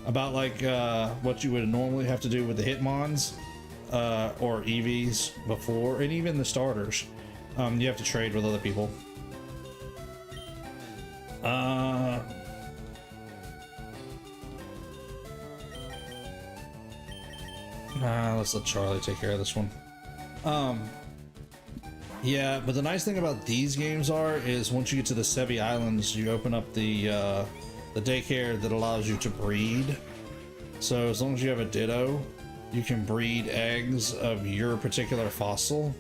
About like what you would normally have to do with the Hitmons or Eevees before, and even the starters. You have to trade with other people. Let's let Charlie take care of this one. Yeah, but the nice thing about these games is once you get to the Sevii Islands, you open up the daycare that allows you to breed. So as long as you have a Ditto, you can breed eggs of your particular fossil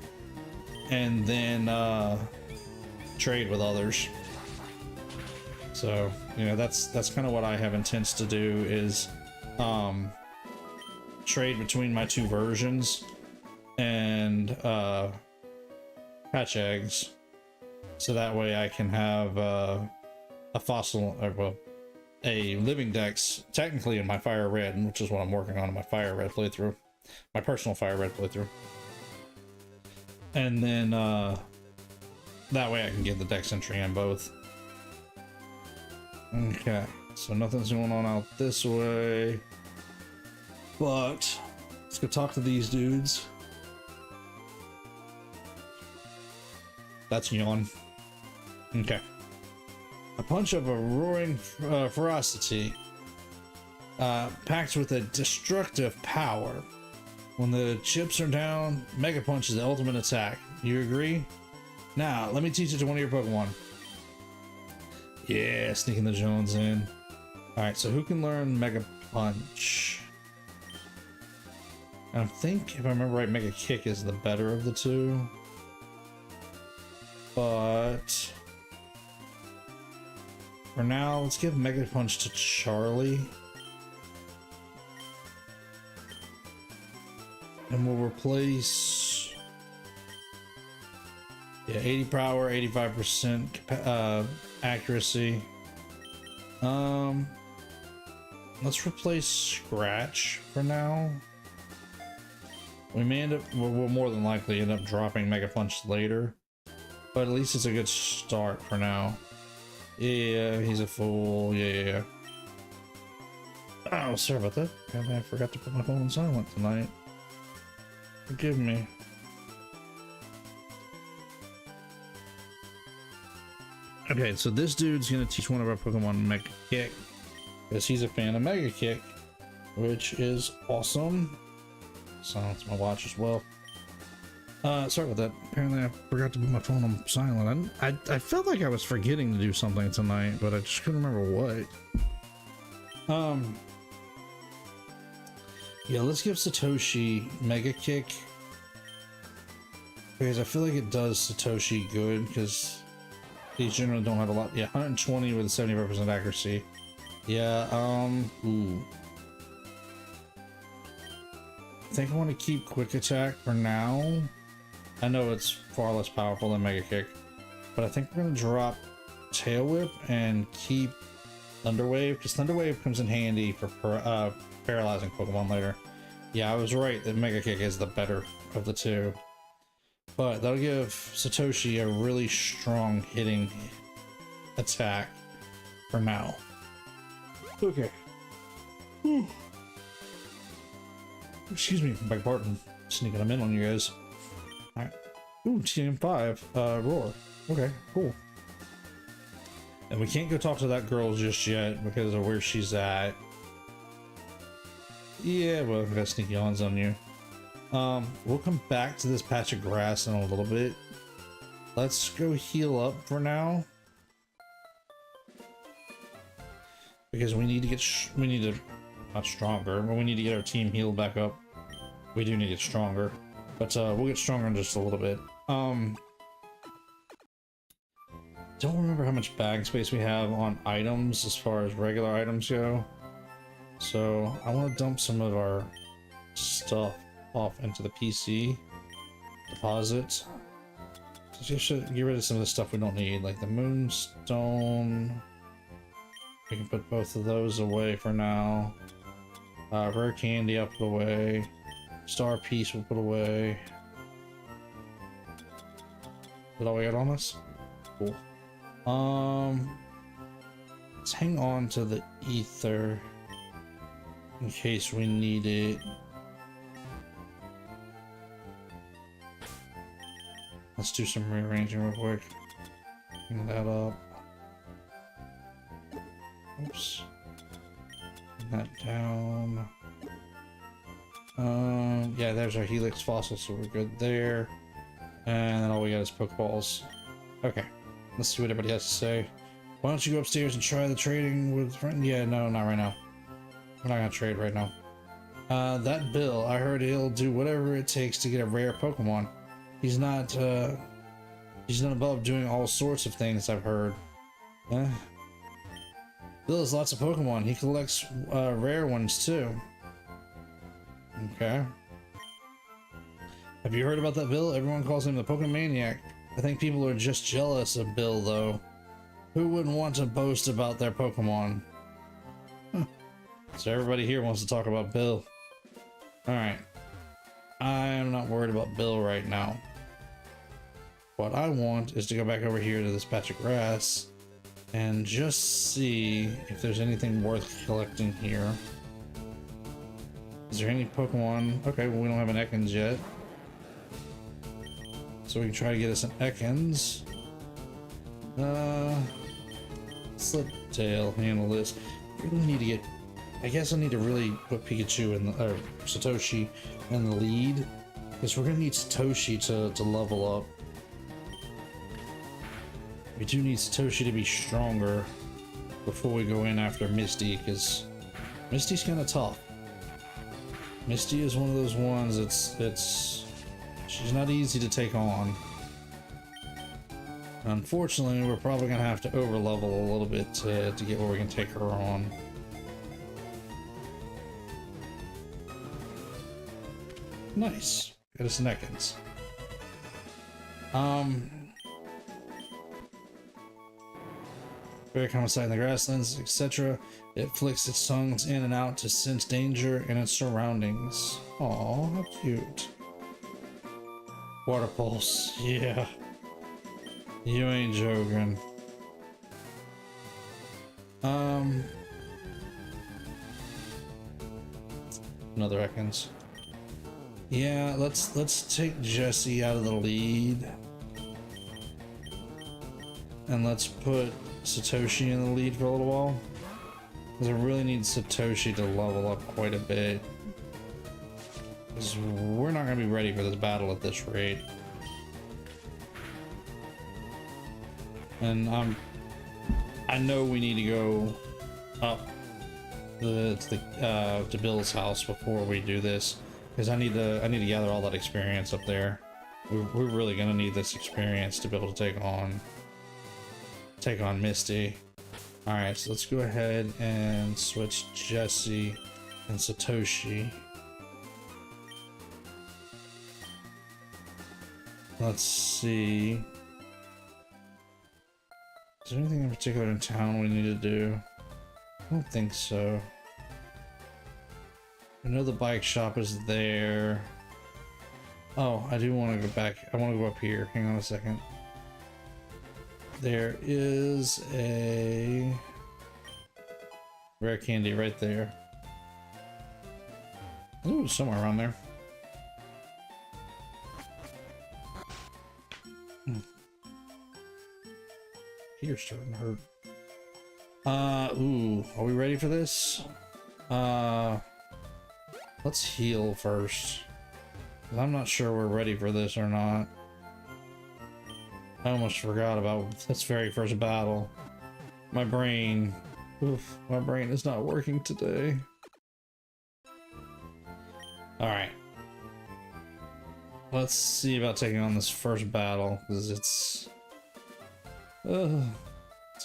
and then trade with others. So, you know, that's kind of what I have intents to do, is trade between my two versions and hatch eggs, so that way I can have a fossil, or well, a living dex technically in my Fire Red, which is what I'm working on in my Fire Red playthrough, my personal Fire Red playthrough, and then that way I can get the dex entry in both. Okay, so nothing's going on out this way, but let's go talk to these dudes. That's yawn. Okay. A punch of a roaring ferocity, packed with a destructive power. When the chips are down, Mega Punch is the ultimate attack. You agree? Now, let me teach it to one of your Pokemon. Yeah, sneaking the Jones in. Alright, so who can learn Mega Punch? I think, if I remember right, Mega Kick is the better of the two. But for now, let's give Mega Punch to Charlie. And we'll replace, yeah, 80 power, 85% accuracy. Let's replace Scratch for now. We may end up, we'll more than likely end up dropping Mega Punch later, but at least it's a good start for now. Yeah, he's a fool. Yeah. Oh, sorry about that. I forgot to put my phone on silent tonight. Forgive me. Okay, so this dude's gonna teach one of our Pokemon Mega Kick, because he's a fan of Mega Kick, which is awesome. Silence my watch as well. Sorry about that. Apparently I forgot to put my phone on silent. I felt like I was forgetting to do something tonight, but I just couldn't remember what. Yeah, let's give Satoshi Mega Kick. Because I feel like it does Satoshi good, because these generally don't have a lot. Yeah, 120 with 75% accuracy. Yeah, ooh. I think I want to keep Quick Attack for now. I know it's far less powerful than Mega Kick, but I think we're going to drop Tail Whip and keep Thunder Wave, because Thunder Wave comes in handy for paralyzing Pokemon later. Yeah, I was right that Mega Kick is the better of the two. But that'll give Satoshi a really strong hitting attack for now. Okay. Whew. Excuse me, beg pardon. Sneaking them in on you guys. Alright. Ooh, TM5. Roar. Okay, cool. And we can't go talk to that girl just yet because of where she's at. Yeah, well, I got sneaky yawns on you. We'll come back to this patch of grass in a little bit. Let's go heal up for now. Because we need to get, not stronger, but we need to get our team healed back up. We do need to get stronger, but we'll get stronger in just a little bit. Don't remember how much bag space we have on items as far as regular items go. So I want to dump some of our stuff off into the PC deposit. So just get rid of some of the stuff we don't need, like the moonstone. We can put both of those away for now. Rare candy I'll put away. Star piece we'll put away. Is that all we got on us? Cool. Let's hang on to the ether in case we need it. Let's do some rearranging real quick. Bring that up. Oops. Bring that down. Yeah, there's our Helix fossil, so we're good there. And then all we got is Pokeballs. Okay, let's see what everybody has to say. Why don't you go upstairs and try the trading with friend? Yeah, no, not right now. We're not gonna trade right now. That Bill, I heard he'll do whatever it takes to get a rare Pokemon. He's not above doing all sorts of things, I've heard. Bill has lots of Pokemon. He collects rare ones too. Okay. Have you heard about that Bill? Everyone calls him the Pokemaniac. I think people are just jealous of Bill, though. Who wouldn't want to boast about their Pokemon? Huh. So everybody here wants to talk about Bill. Alright. I am not worried about Bill right now. What I want is to go back over here to this patch of grass and just see if there's anything worth collecting here. Is there any Pokemon? Okay, well, we don't have an Ekans yet. So we can try to get us an Ekans. Let's let Dale handle this. We really need to get... I guess I need to really put Pikachu in the... or Satoshi in the lead. Because we're going to need Satoshi to level up. We do need Satoshi to be stronger before we go in after Misty, because Misty's kind of tough. Misty is one of those ones she's not easy to take on. Unfortunately, we're probably gonna have to over level a little bit to get where we can take her on. Nice. Got us an Ekans. Very common sight in the grasslands, etc. It flicks its tongues in and out to sense danger in its surroundings. Aw, how cute. Water pulse, yeah. You ain't joking. Another Ekans. Yeah, let's take Jesse out of the lead. And let's put Satoshi in the lead for a little while. Because I really need Satoshi to level up quite a bit. 'Cause we're not gonna be ready for this battle at this rate. And I know we need to go up to Bill's house before we do this, because I need to gather all that experience up there. We're really gonna need this experience to be able to take on Misty. All right, so let's go ahead and switch Jesse and Satoshi. Let's see. Is there anything in particular in town we need to do? I don't think so. I know the bike shop is there. Oh, I do want to go back. I want to go up here. Hang on a second. There is a rare candy right there. Ooh, somewhere around there. Ear's starting to hurt. Ooh, are we ready for this? Let's heal first. I'm not sure we're ready for this or not. I almost forgot about this very first battle. My brain is not working today. Alright. Let's see about taking on this first battle, because it's gonna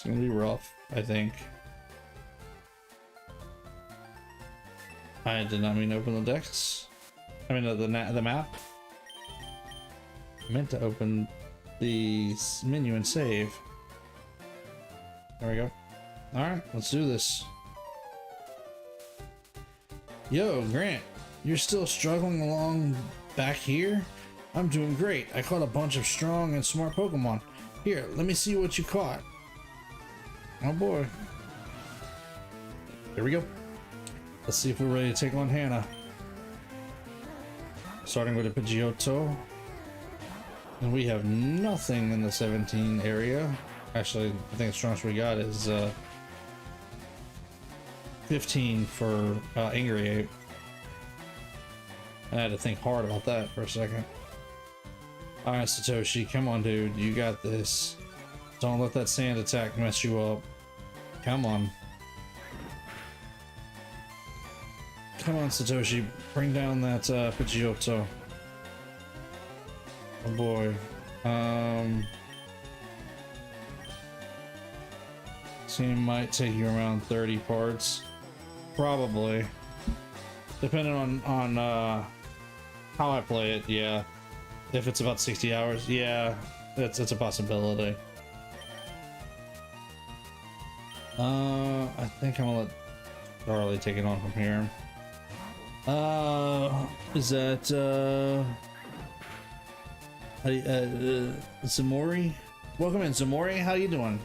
be rough, I think. I did not mean to open the decks. I mean the map. I meant to open the menu and save. There we go. Alright, let's do this. Yo, Grant, you're still struggling along back here? I'm doing great. I caught a bunch of strong and smart Pokemon. Here, let me see what you caught. Oh boy. Here we go. Let's see if we're ready to take on Hannah. Starting with a Pidgeotto. And we have nothing in the 17 area. Actually, I think the strongest we got is 15 for Angry Ape. I had to think hard about that for a second. Alright, Satoshi, come on, dude. You got this. Don't let that sand attack mess you up. Come on. Come on, Satoshi. Bring down that Pidgeotto. Oh boy. Team might take you around 30 parts. Probably. Depending on how I play it, yeah. If it's about 60 hours, yeah, it's a possibility. I think I'm gonna let Charlie take it on from here. Is that Zamori? Welcome in, Zamori. How you doing?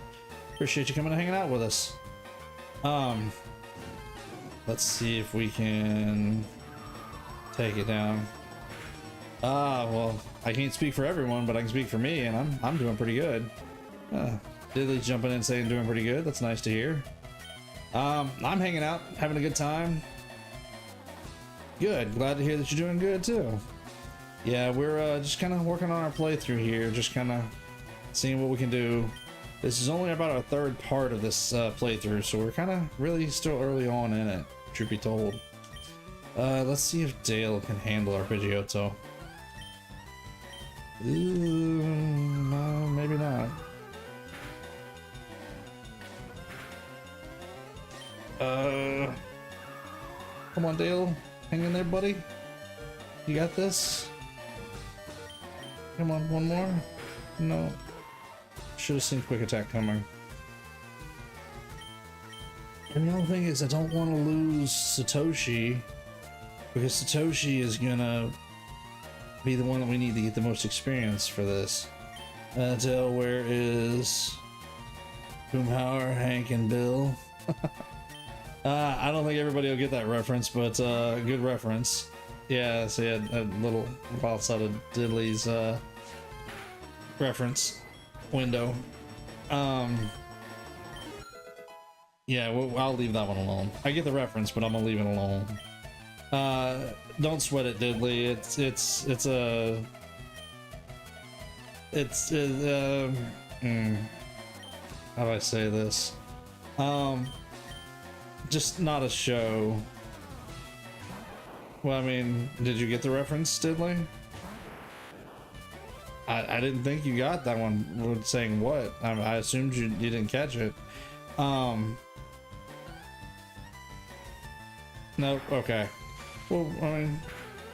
Appreciate you coming and hanging out with us. Let's see if we can take it down. Well, I can't speak for everyone, but I can speak for me, and I'm doing pretty good. Diddley's jumping in saying doing pretty good. That's nice to hear. I'm hanging out, having a good time. Good. Glad to hear that you're doing good too. Yeah, we're just kind of working on our playthrough here, just kind of seeing what we can do. This is only about our third part of this playthrough, so we're kind of really still early on in it, truth be told. Let's see if Dale can handle our Pidgeotto. Ooh, no, maybe not. Come on, Dale. Hang in there, buddy. You got this. Come on, one more. No. Should have seen quick attack coming. And the only thing is I don't want to lose Satoshi, because Satoshi is gonna be the one that we need to get the most experience for this. Until where is Boomhauer, Hank, and Bill? I don't think everybody will get that reference, but good reference. Yeah, so yeah, a little outside of Diddley's reference window. Yeah, well, I'll leave that one alone. I get the reference, but I'm gonna leave it alone. Don't sweat it, Diddley. How do I say this? Just not a show. Well, I mean, did you get the reference, Diddley? I didn't think you got that one. Saying what? I assumed you didn't catch it. No. Okay. Well, I mean,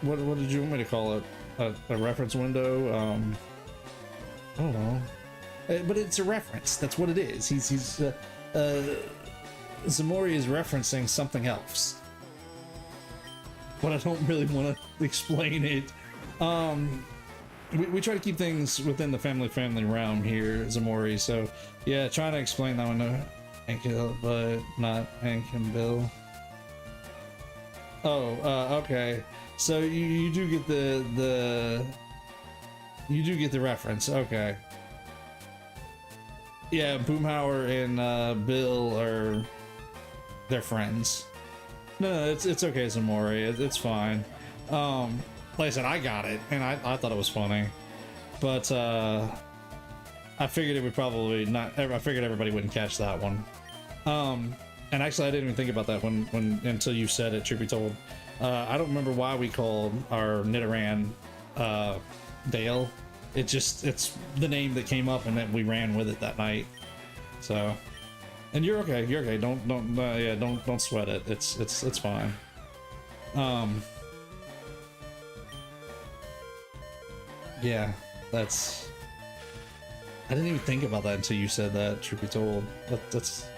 what did you want me to call it? A reference window? I don't know. But it's a reference. That's what it is. Zamori is referencing something else. But I don't really want to explain it. We try to keep things within the family realm here, Zamori. So yeah, trying to explain that one to Hank, but not Hank and Bill. Oh, okay. So you do get the reference. Okay. Yeah, Boomhauer and Bill they're friends. No, it's okay, Zamori. It's fine. Like I said, I got it, and I thought it was funny, but I figured it would probably not. I figured everybody wouldn't catch that one. And actually, I didn't even think about that when until you said it. Truth be told, I don't remember why we called our Nidoran Dale. It's the name that came up, and then we ran with it that night. So, and you're okay. You're okay. Don't sweat it. It's fine. Yeah, that's. I didn't even think about that until you said that. Truth be told, that's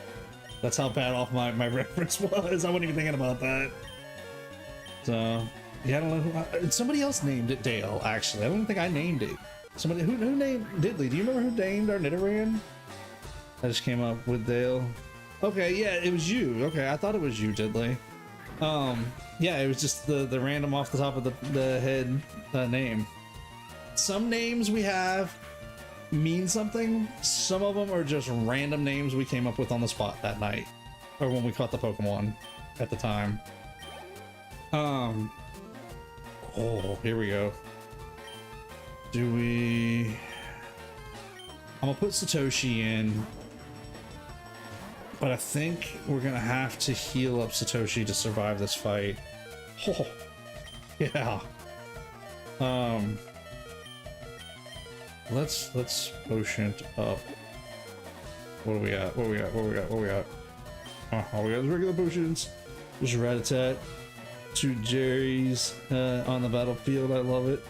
how bad off my reference was. I wasn't even thinking about that. So yeah, I don't know who. Somebody else named it Dale. Actually, I don't think I named it. Somebody who named Diddley. Do you remember who named our Nidoran? I just came up with Dale. Okay, yeah, it was you. Okay, I thought it was you, Diddley. Yeah, it was just the random off the top of the head name. Some names we have mean something. Some of them are just random names we came up with on the spot that night, or when we caught the Pokemon at the time. Oh, here we go. I'm gonna put Satoshi in, but I think we're gonna have to heal up Satoshi to survive this fight. Oh, yeah. Let's potion up. What do we got? Oh, we got regular potions. There's Rattata. 2 Jerry's on the battlefield. I love it.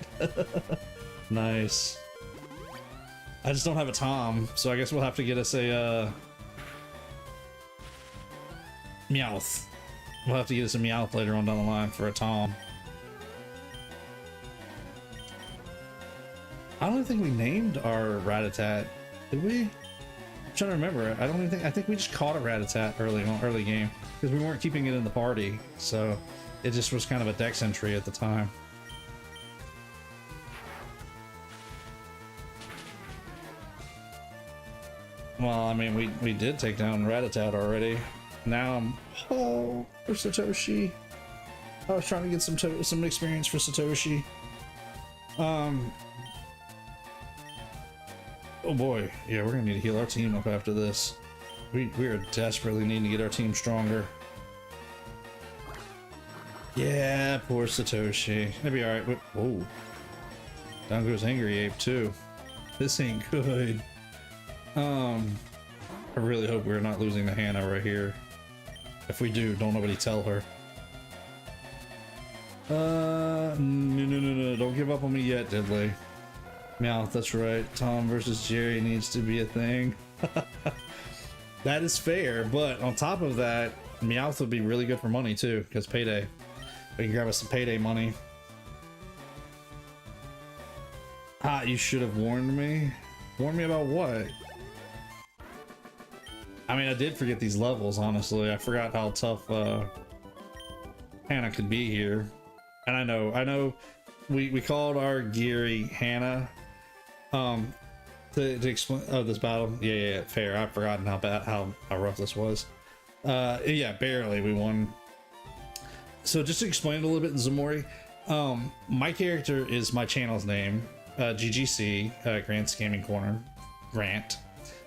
Nice. I just don't have a Tom, so I guess we'll have to get us a Meowth. We'll have to get us a Meowth later on down the line for a Tom. I don't think we named our Rattata, did we? I'm trying to remember. I think we just caught a Rattata early game because we weren't keeping it in the party, so it just was kind of a dex entry at the time. Well, I mean, we did take down Rattata already. Now I'm for Satoshi. I was trying to get some experience for Satoshi. Oh boy, yeah, we're gonna need to heal our team up after this. We are desperately needing to get our team stronger. Yeah, poor Satoshi. It'll be alright. Oh, down goes Angry Ape too. This ain't good. I really hope we're not losing to Hannah right here. If we do, don't nobody tell her. No, don't give up on me yet, Diddley. Meowth, that's right. Tom versus Jerry needs to be a thing. That is fair, but on top of that, Meowth would be really good for money too, because payday. We can grab us some payday money. Ah, you should have warned me. Warn me about what? I mean, I did forget these levels, honestly. I forgot how tough Hannah could be here. And I know we called our Geary Hannah to explain this battle. Yeah, fair. I've forgotten how rough this was. Yeah, barely we won. So just to explain a little bit in Zamori, my character is my channel's name, GGC, Grant's Gaming Corner, Grant.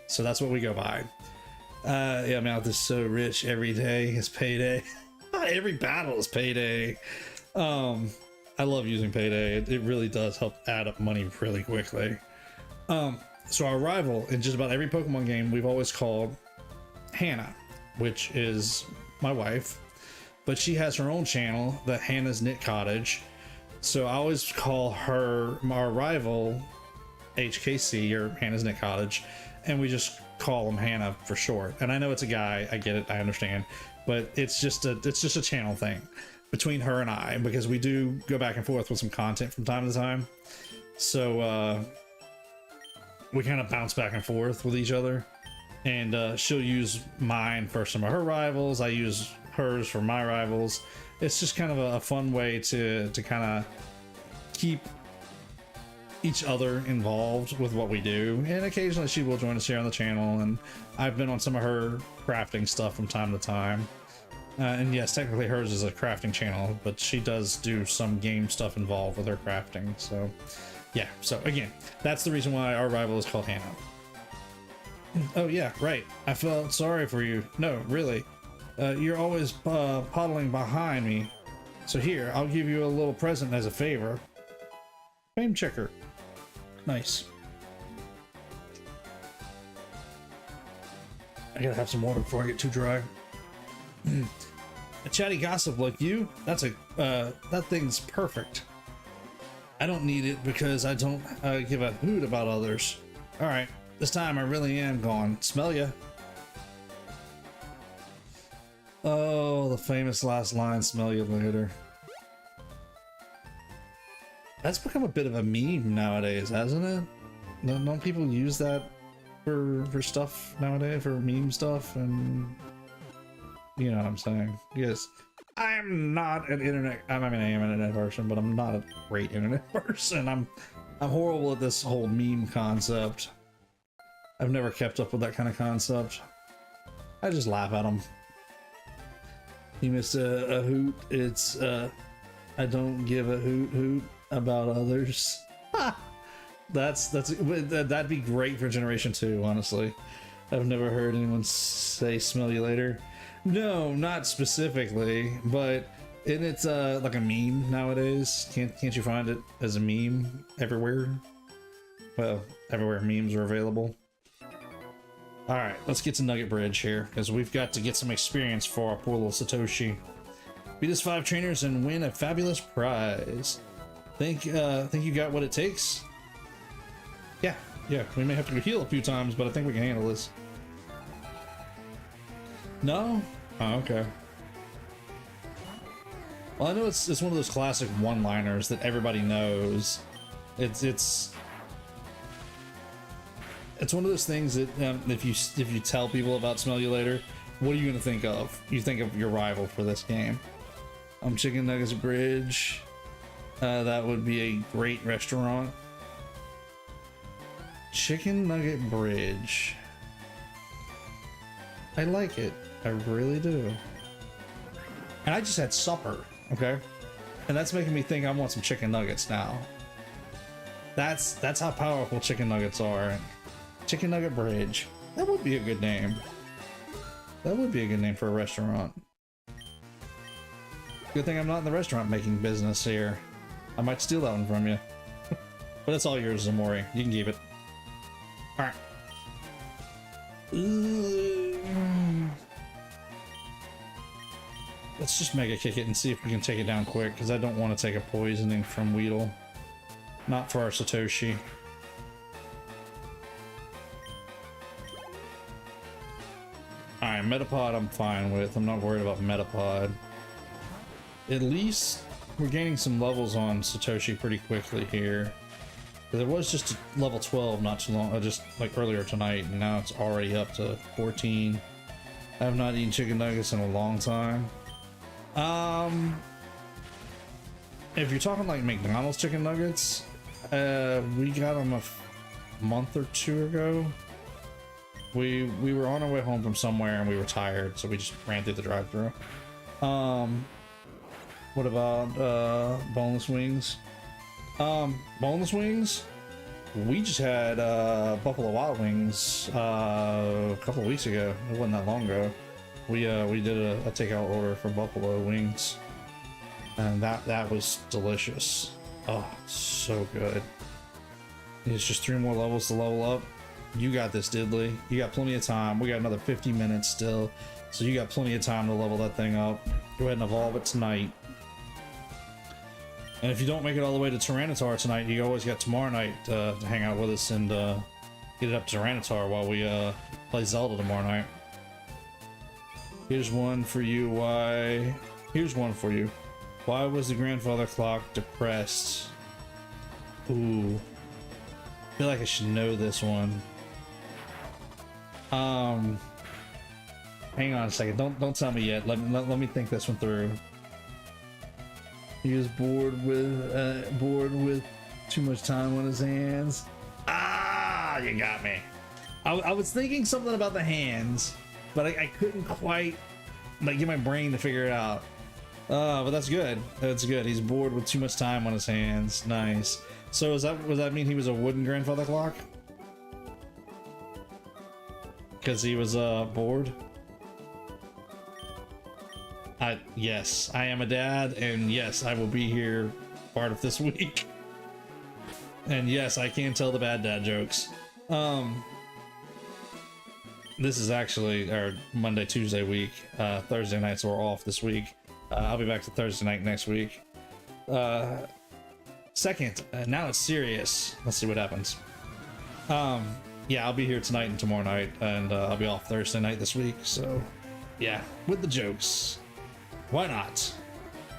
So that's what we go by. Yeah, I'm out this so rich every day is payday. Every battle is payday. I love using payday. It really does help add up money really quickly. So our rival in just about every Pokemon game we've always called Hannah, which is my wife, but she has her own channel, the Hannah's Knit Cottage. So I always call her, our rival, HKC, or Hannah's Knit Cottage, and we just call him Hannah for short. And I know it's a guy, I get it, I understand, but it's just a channel thing between her and I, because we do go back and forth with some content from time to time. So we kind of bounce back and forth with each other, and she'll use mine for some of her rivals, I use hers for my rivals. It's just kind of a fun way to kind of keep each other involved with what we do, and occasionally she will join us here on the channel, and I've been on some of her crafting stuff from time to time. And yes, technically hers is a crafting channel, but she does do some game stuff involved with her crafting. So yeah, so again, that's the reason why our rival is called Hannah. Oh yeah, right, I felt sorry for you. No, really, you're always puddling behind me, so here, I'll give you a little present as a favor. Fame checker. Nice. I gotta have some water before I get too dry. A chatty gossip like you, that's that thing's perfect. I don't need it because I don't give a hoot about others. All right, this time I really am gone. Smell ya. Oh, the famous last line, smell you later. That's become a bit of a meme nowadays, hasn't it? Don't people use that for stuff nowadays, for meme stuff? And you know what I'm saying? Yes, I'm not an internet. I mean, I am an internet person, but I'm not a great internet person. I'm horrible at this whole meme concept. I've never kept up with that kind of concept. I just laugh at them. You missed a hoot. It's I don't give a hoot about others. That'd be great for Generation 2, honestly. I've never heard anyone say smell you later. No, not specifically, but it's like a meme nowadays. Can't you find it as a meme everywhere? Well, everywhere memes are available. All right, let's get to Nugget Bridge here, because we've got to get some experience for our poor little Satoshi. Beat his 5 trainers and win a fabulous prize. Think you got what it takes? Yeah, we may have to heal a few times, but I think we can handle this. No? Oh, okay. Well, I know it's one of those classic one-liners that everybody knows. It's one of those things that if you tell people about Smell You Later, what are you gonna think of? You think of your rival for this game. Chicken Nuggets Bridge. That would be a great restaurant. Chicken Nugget Bridge. I like it. I really do. And I just had supper, okay? And that's making me think I want some chicken nuggets now. That's how powerful chicken nuggets are. Chicken Nugget Bridge. That would be a good name. That would be a good name for a restaurant. Good thing I'm not in the restaurant making business here. I might steal that one from you. But it's all yours, Zamori. You can keep it. Alright. Let's just Mega Kick it and see if we can take it down quick, because I don't want to take a poisoning from Weedle. Not for our Satoshi. Alright, Metapod I'm fine with. I'm not worried about Metapod. At least we're gaining some levels on Satoshi pretty quickly here. It was just level 12 not too long, just like earlier tonight, and now it's already up to 14. I have not eaten chicken nuggets in a long time. If you're talking like McDonald's chicken nuggets, we got them a month or 2 ago. We were on our way home from somewhere and we were tired, so we just ran through the drive-thru. What about boneless wings? Boneless wings? We just had Buffalo Wild Wings a couple of weeks ago. It wasn't that long ago. We did a takeout order for Buffalo Wings, and that was delicious. Oh, so good. It's just 3 more levels to level up. You got this, Diddley. You got plenty of time. We got another 50 minutes still, so you got plenty of time to level that thing up. Go ahead and evolve it tonight. And if you don't make it all the way to Tyranitar tonight, you always got tomorrow night to hang out with us and get it up to Tyranitar while we play Zelda tomorrow night. Here's one for you. Here's one for you. Why was the grandfather clock depressed? Ooh. I feel like I should know this one. Hang on a second. Don't tell me yet. Let me think this one through. He was bored with too much time on his hands. Ah, you got me. I was thinking something about the hands, but I couldn't quite like get my brain to figure it out. But that's good. That's good. He's bored with too much time on his hands. Nice. So does that mean he was a wooden grandfather clock? Because he was bored? Yes, I am a dad, and yes, I will be here part of this week. And yes, I can tell the bad dad jokes. This is actually our Monday, Tuesday week. Thursday nights are off this week. I'll be back to Thursday night next week. Second, now it's serious. Let's see what happens. Yeah, I'll be here tonight and tomorrow night, and I'll be off Thursday night this week. So, yeah, with the jokes. Why not?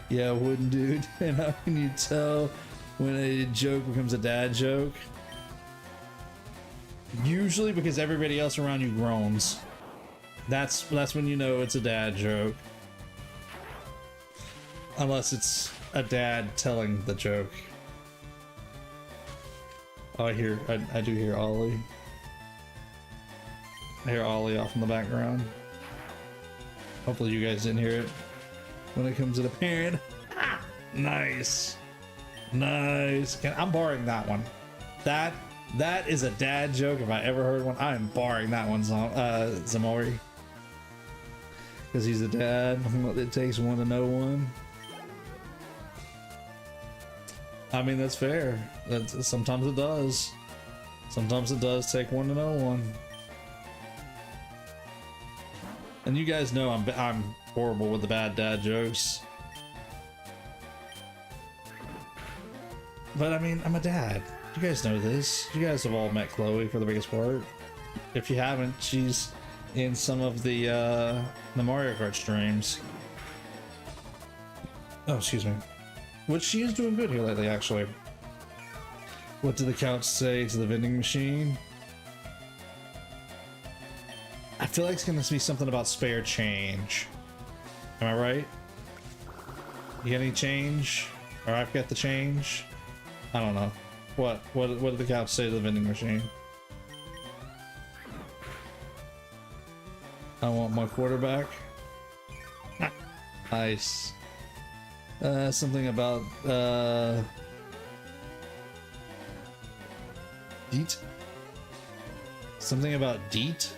Yeah, wooden dude. And how can you tell when a joke becomes a dad joke? Usually because everybody else around you groans. That's when you know it's a dad joke. Unless it's a dad telling the joke. Oh, I do hear Ollie. I hear Ollie off in the background. Hopefully you guys didn't hear it. When it comes to the parent. Ah, nice. Nice. I'm borrowing that one. That is a dad joke if I ever heard one. I'm borrowing that one, Zamori. Because he's a dad. It takes one to know one. I mean, that's fair. Sometimes it does. Sometimes it does take one to know one. And you guys know I'm horrible with the bad dad jokes. But I mean, I'm a dad. You guys know this. You guys have all met Chloe for the biggest part. If you haven't, she's in some of the Mario Kart streams. Oh, excuse me. Which she is doing good here lately, actually. What did the couch say to the vending machine? I feel like it's gonna be something about spare change. Am I right? You got any change? Or I've got the change? I don't know. What did the couch say to the vending machine? I want my quarterback. Nice. Something about Deet? Something about Deet?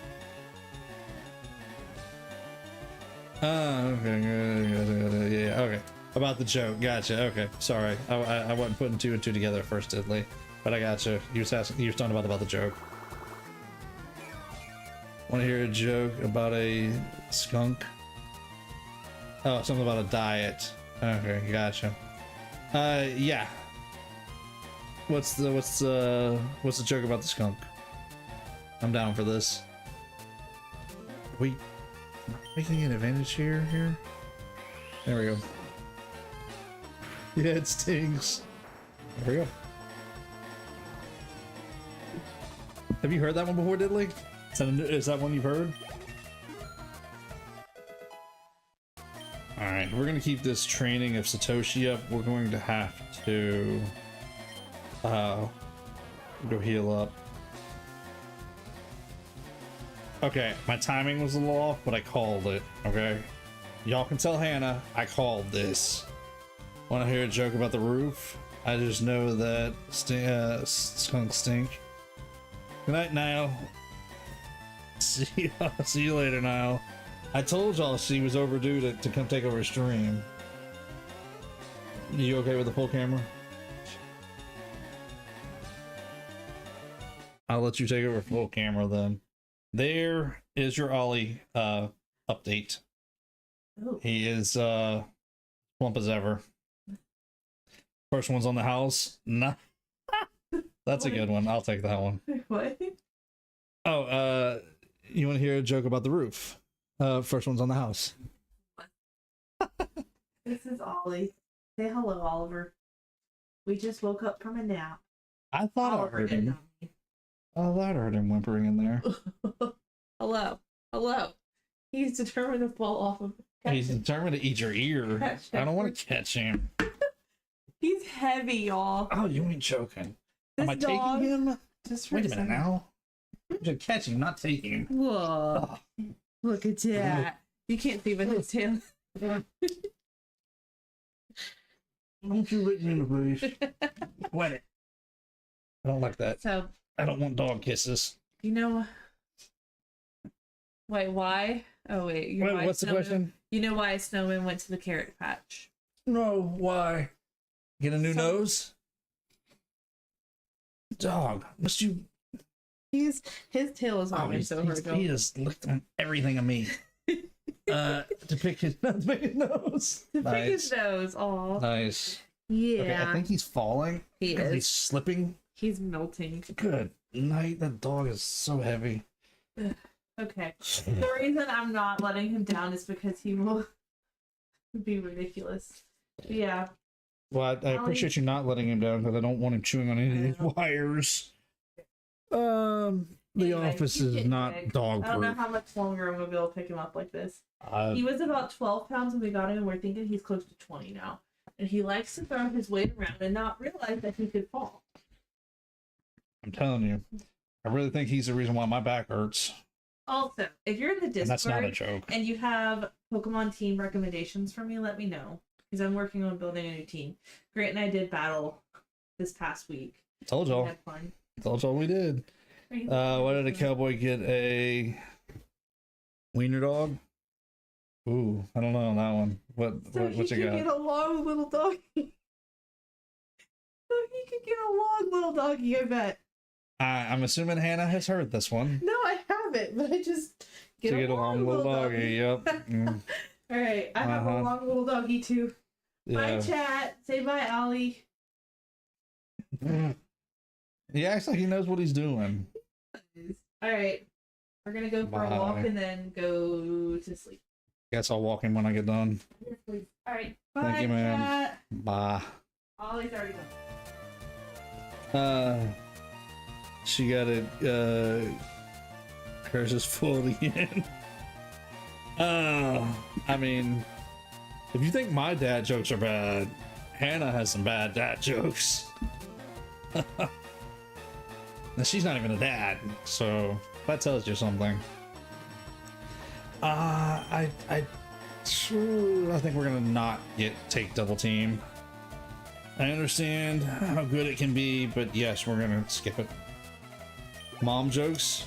Okay. Yeah, okay. About the joke. Gotcha. Okay. Sorry. I wasn't putting 2 and 2 together first, Diddley. But I gotcha. You was talking about the joke. Want to hear a joke about a skunk? Oh, something about a diet. Okay, gotcha. Yeah. What's the joke about the skunk? I'm down for this. Are we making an advantage here? There we go. Yeah, it stings. There we go. Have you heard that one before, Diddley? Is that one you've heard? Alright, we're gonna keep this training of Satoshi up. We're going to have to go heal up. Okay, my timing was a little off, but I called it, okay? Y'all can tell Hannah, I called this. Want to hear a joke about the roof? I just know that skunk stink. Good night, Niall. See you later, Niall. I told y'all she was overdue to come take over stream. You okay with the full camera? I'll let you take over full camera then. There is your Ollie update. Oh. He is plump as ever. First one's on the house. Nah. That's a good one. I'll take that one. What? Oh, you want to hear a joke about the roof? First one's on the house. This is Ollie. Say hello, Oliver. We just woke up from a nap. I thought Oliver I heard him. Oh, I heard him whimpering in there. Hello. Hello. He's determined to fall off of He's determined to eat your ear. I don't want to catch him. He's heavy, y'all. Oh, you ain't joking. Am I This dog- taking him? Just for Wait a second. minute now. I'm just catching, not taking. Whoa. Oh. Look at that. You can't see but his tail. Don't you lick me in the face. Wet it. I don't like that. So, I don't want dog kisses. you know... Wait, why? Oh, wait. Wait, what's the question? You know why Snowman went to the carrot patch? No, why? Get a new So- nose? Dog, must you... His tail is Oh, always so hard. he just licked on everything of me. To pick his nose. To Nice. pick his nose. Aw. Nice. Yeah. Okay, I think he's falling. He He's is. slipping. He's melting. Good night. That dog is so heavy. Okay. The reason I'm not letting him down is because he will be ridiculous. But yeah. Well, I appreciate you not letting him down because I don't want him chewing on any of these wires. The Anyway, office he's is getting not big. dog I don't know proof. how much longer I'm gonna be able to pick him up like this. He was about 12 pounds when we got him, and we're thinking he's close to 20 now. And he likes to throw his weight around and not realize that he could fall. I'm telling you, I really think he's the reason why my back hurts. Also, if you're in the And that's not a Discord joke. and you have Pokemon team recommendations for me, let me know. Because I'm working on building a new team. Grant and I did battle this past week. Told We y'all. had fun. Told y'all we did. Why did a cowboy get a wiener dog? Ooh, I don't know that one. What So what he you could got? get a long little doggy. So he could get a long little doggy, I bet. I'm assuming Hannah has heard this one. No, I haven't, but I just get To a get a long little doggy. Yep. Mm, All right, I have Uh-huh. a long little doggy too. Bye, yeah. chat. Say bye, Ollie. He acts like he knows what he's doing. All right, we're gonna go for a walk Bye. and then go to sleep. Guess I'll walk him when I get done. Yes, please. All right, bye, Thank you, ma'am. chat. Bye. Ollie's already gone. She got it. Hers is full again. I mean, if you think my dad jokes are bad, Hannah has some bad dad jokes. Now she's not even a dad, so that tells you something. I think we're gonna not take double team. I understand how good it can be, but yes, we're gonna skip it. Mom jokes,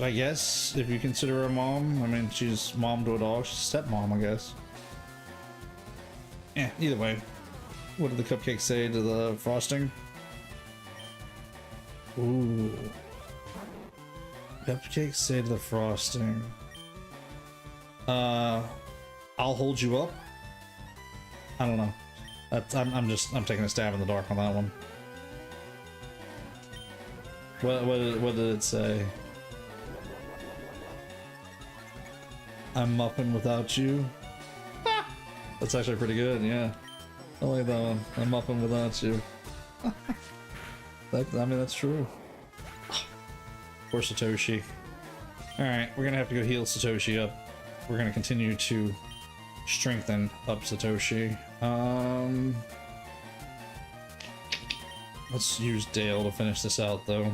I guess, if you consider her a mom. I mean, she's mom to a dog. She's stepmom, I guess. Yeah, either way. What did the cupcake say to the frosting? Ooh. Cupcakes say to the frosting. I'll hold you up. I don't know. I'm taking a stab in the dark on that one. What did it say? I'm muffin without you. That's actually pretty good, yeah. I like that one. I'm muffin without you. I mean, that's true. Poor Satoshi. Alright, we're gonna have to go heal Satoshi up. We're gonna continue to strengthen up Satoshi. Let's use Dale to finish this out, though.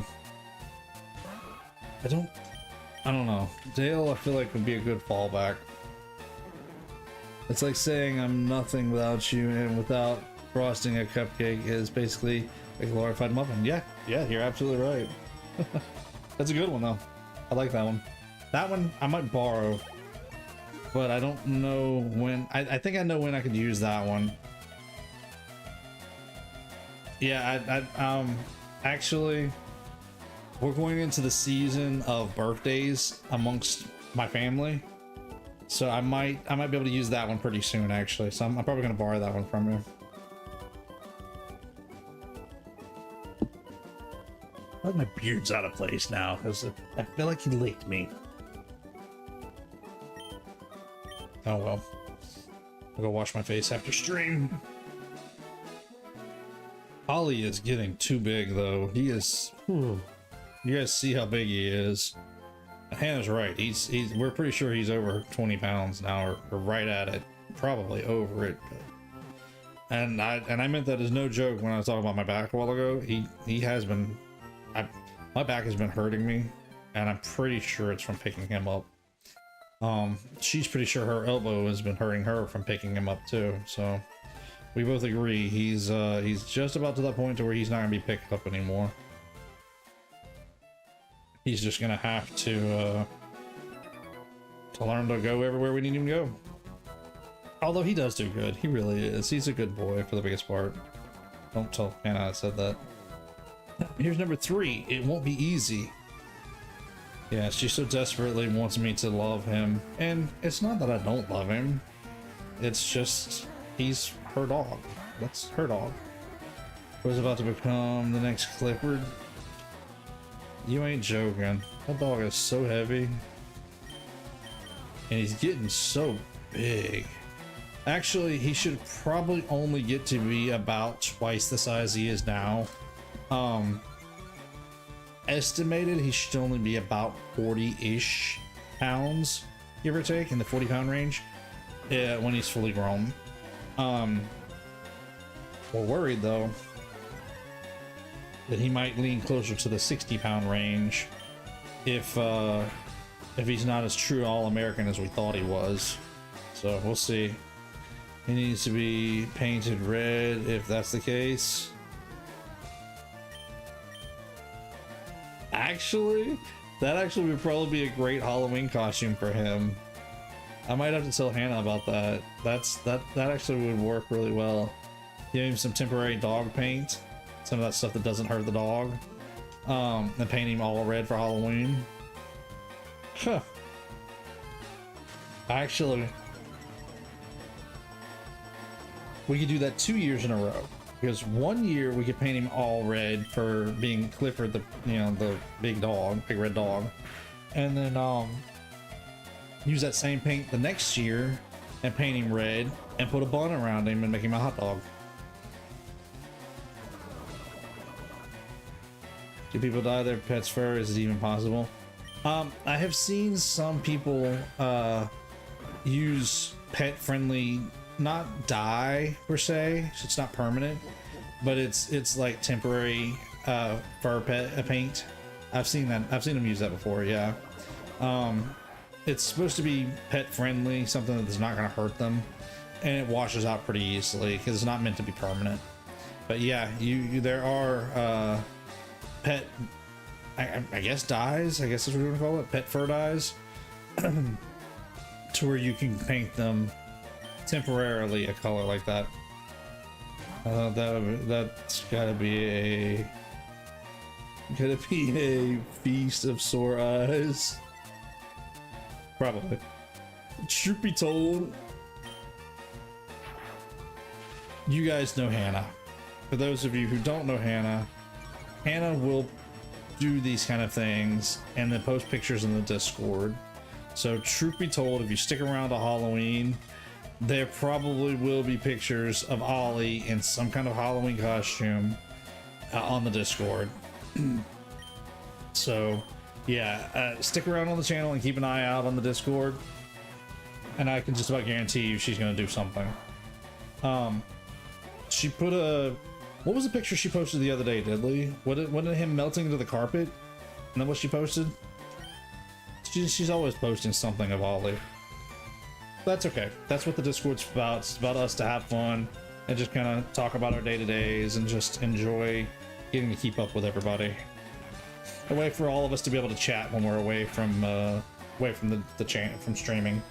I don't know. Dale, I feel like would be a good fallback. It's like saying I'm nothing without you, and without frosting a cupcake is basically a glorified muffin. Yeah, you're absolutely right. That's a good one though. I like that one. That one I might borrow, but I don't know when. I think I know when I could use that one. Yeah, actually, we're going into the season of birthdays amongst my family, so I might be able to use that one pretty soon actually. So I'm probably gonna borrow that one from you. I like my beard's out of place now because I feel like he licked me. Oh well, I'll go wash my face after stream. Ollie is getting too big though. He is. You guys see how big he is. Hannah's right. He's we're pretty sure he's over 20 pounds now, or right at it, probably over it. But, and I meant that as no joke when I was talking about my back a while ago. He has been. My back has been hurting me, and I'm pretty sure it's from picking him up. She's pretty sure her elbow has been hurting her from picking him up too. So we both agree he's just about to that point to where he's not gonna be picked up anymore. He's just gonna have to learn to go everywhere we need him to go. Although he does do good, he really is. He's a good boy for the biggest part. Don't tell Hannah I said that. Here's number 3. It won't be easy. Yeah, she so desperately wants me to love him, and it's not that I don't love him. It's just he's her dog. That's her dog. Who's about to become the next Clifford? You ain't joking. That dog is so heavy, and he's getting so big. Actually, he should probably only get to be about twice the size he is now. Estimated he should only be about 40-ish pounds, give or take, in the 40-pound range, when he's fully grown. We're worried though that he might lean closer to the 60-pound range if he's not as true all-American as we thought he was. So we'll see. He needs to be painted red if that's the case. Actually, that actually would probably be a great Halloween costume for him. I might have to tell Hannah about that. That actually would work really well. Give him some temporary dog paint, some of that stuff that doesn't hurt the dog, and paint him all red for Halloween. Huh. Actually, we could do that 2 years in a row. Because 1 year we could paint him all red for being Clifford, the big dog, big red dog, and then use that same paint the next year and paint him red and put a bun around him and make him a hot dog. Do people dye their pets' fur? Is it even possible? I have seen some people use pet-friendly, not dye per se, so it's not permanent, but it's like temporary fur paint. I've seen them use that before. Yeah. It's supposed to be pet friendly, something that's not going to hurt them, and it washes out pretty easily because it's not meant to be permanent. But yeah, there are pet, I guess dyes, I guess is what we're gonna call it, pet fur dyes, to where you can paint them temporarily a color like that. That's gotta be a feast of sore eyes. Probably. Truth be told, you guys know Hannah. For those of you who don't know Hannah, Hannah will do these kind of things and then post pictures in the Discord. So truth be told, if you stick around to Halloween, there probably will be pictures of Ollie in some kind of Halloween costume on the Discord. So yeah, stick around on the channel and keep an eye out on the Discord, and I can just about guarantee you she's gonna do something. She put what was the picture she posted the other day, Diddley? Wasn't it him melting into the carpet? Isn't that what she posted? She's always posting something of Ollie. That's okay. That's what the Discord's about. It's about us to have fun and just kind of talk about our day-to-days and just enjoy getting to keep up with everybody. A way for all of us to be able to chat when we're away from the from streaming.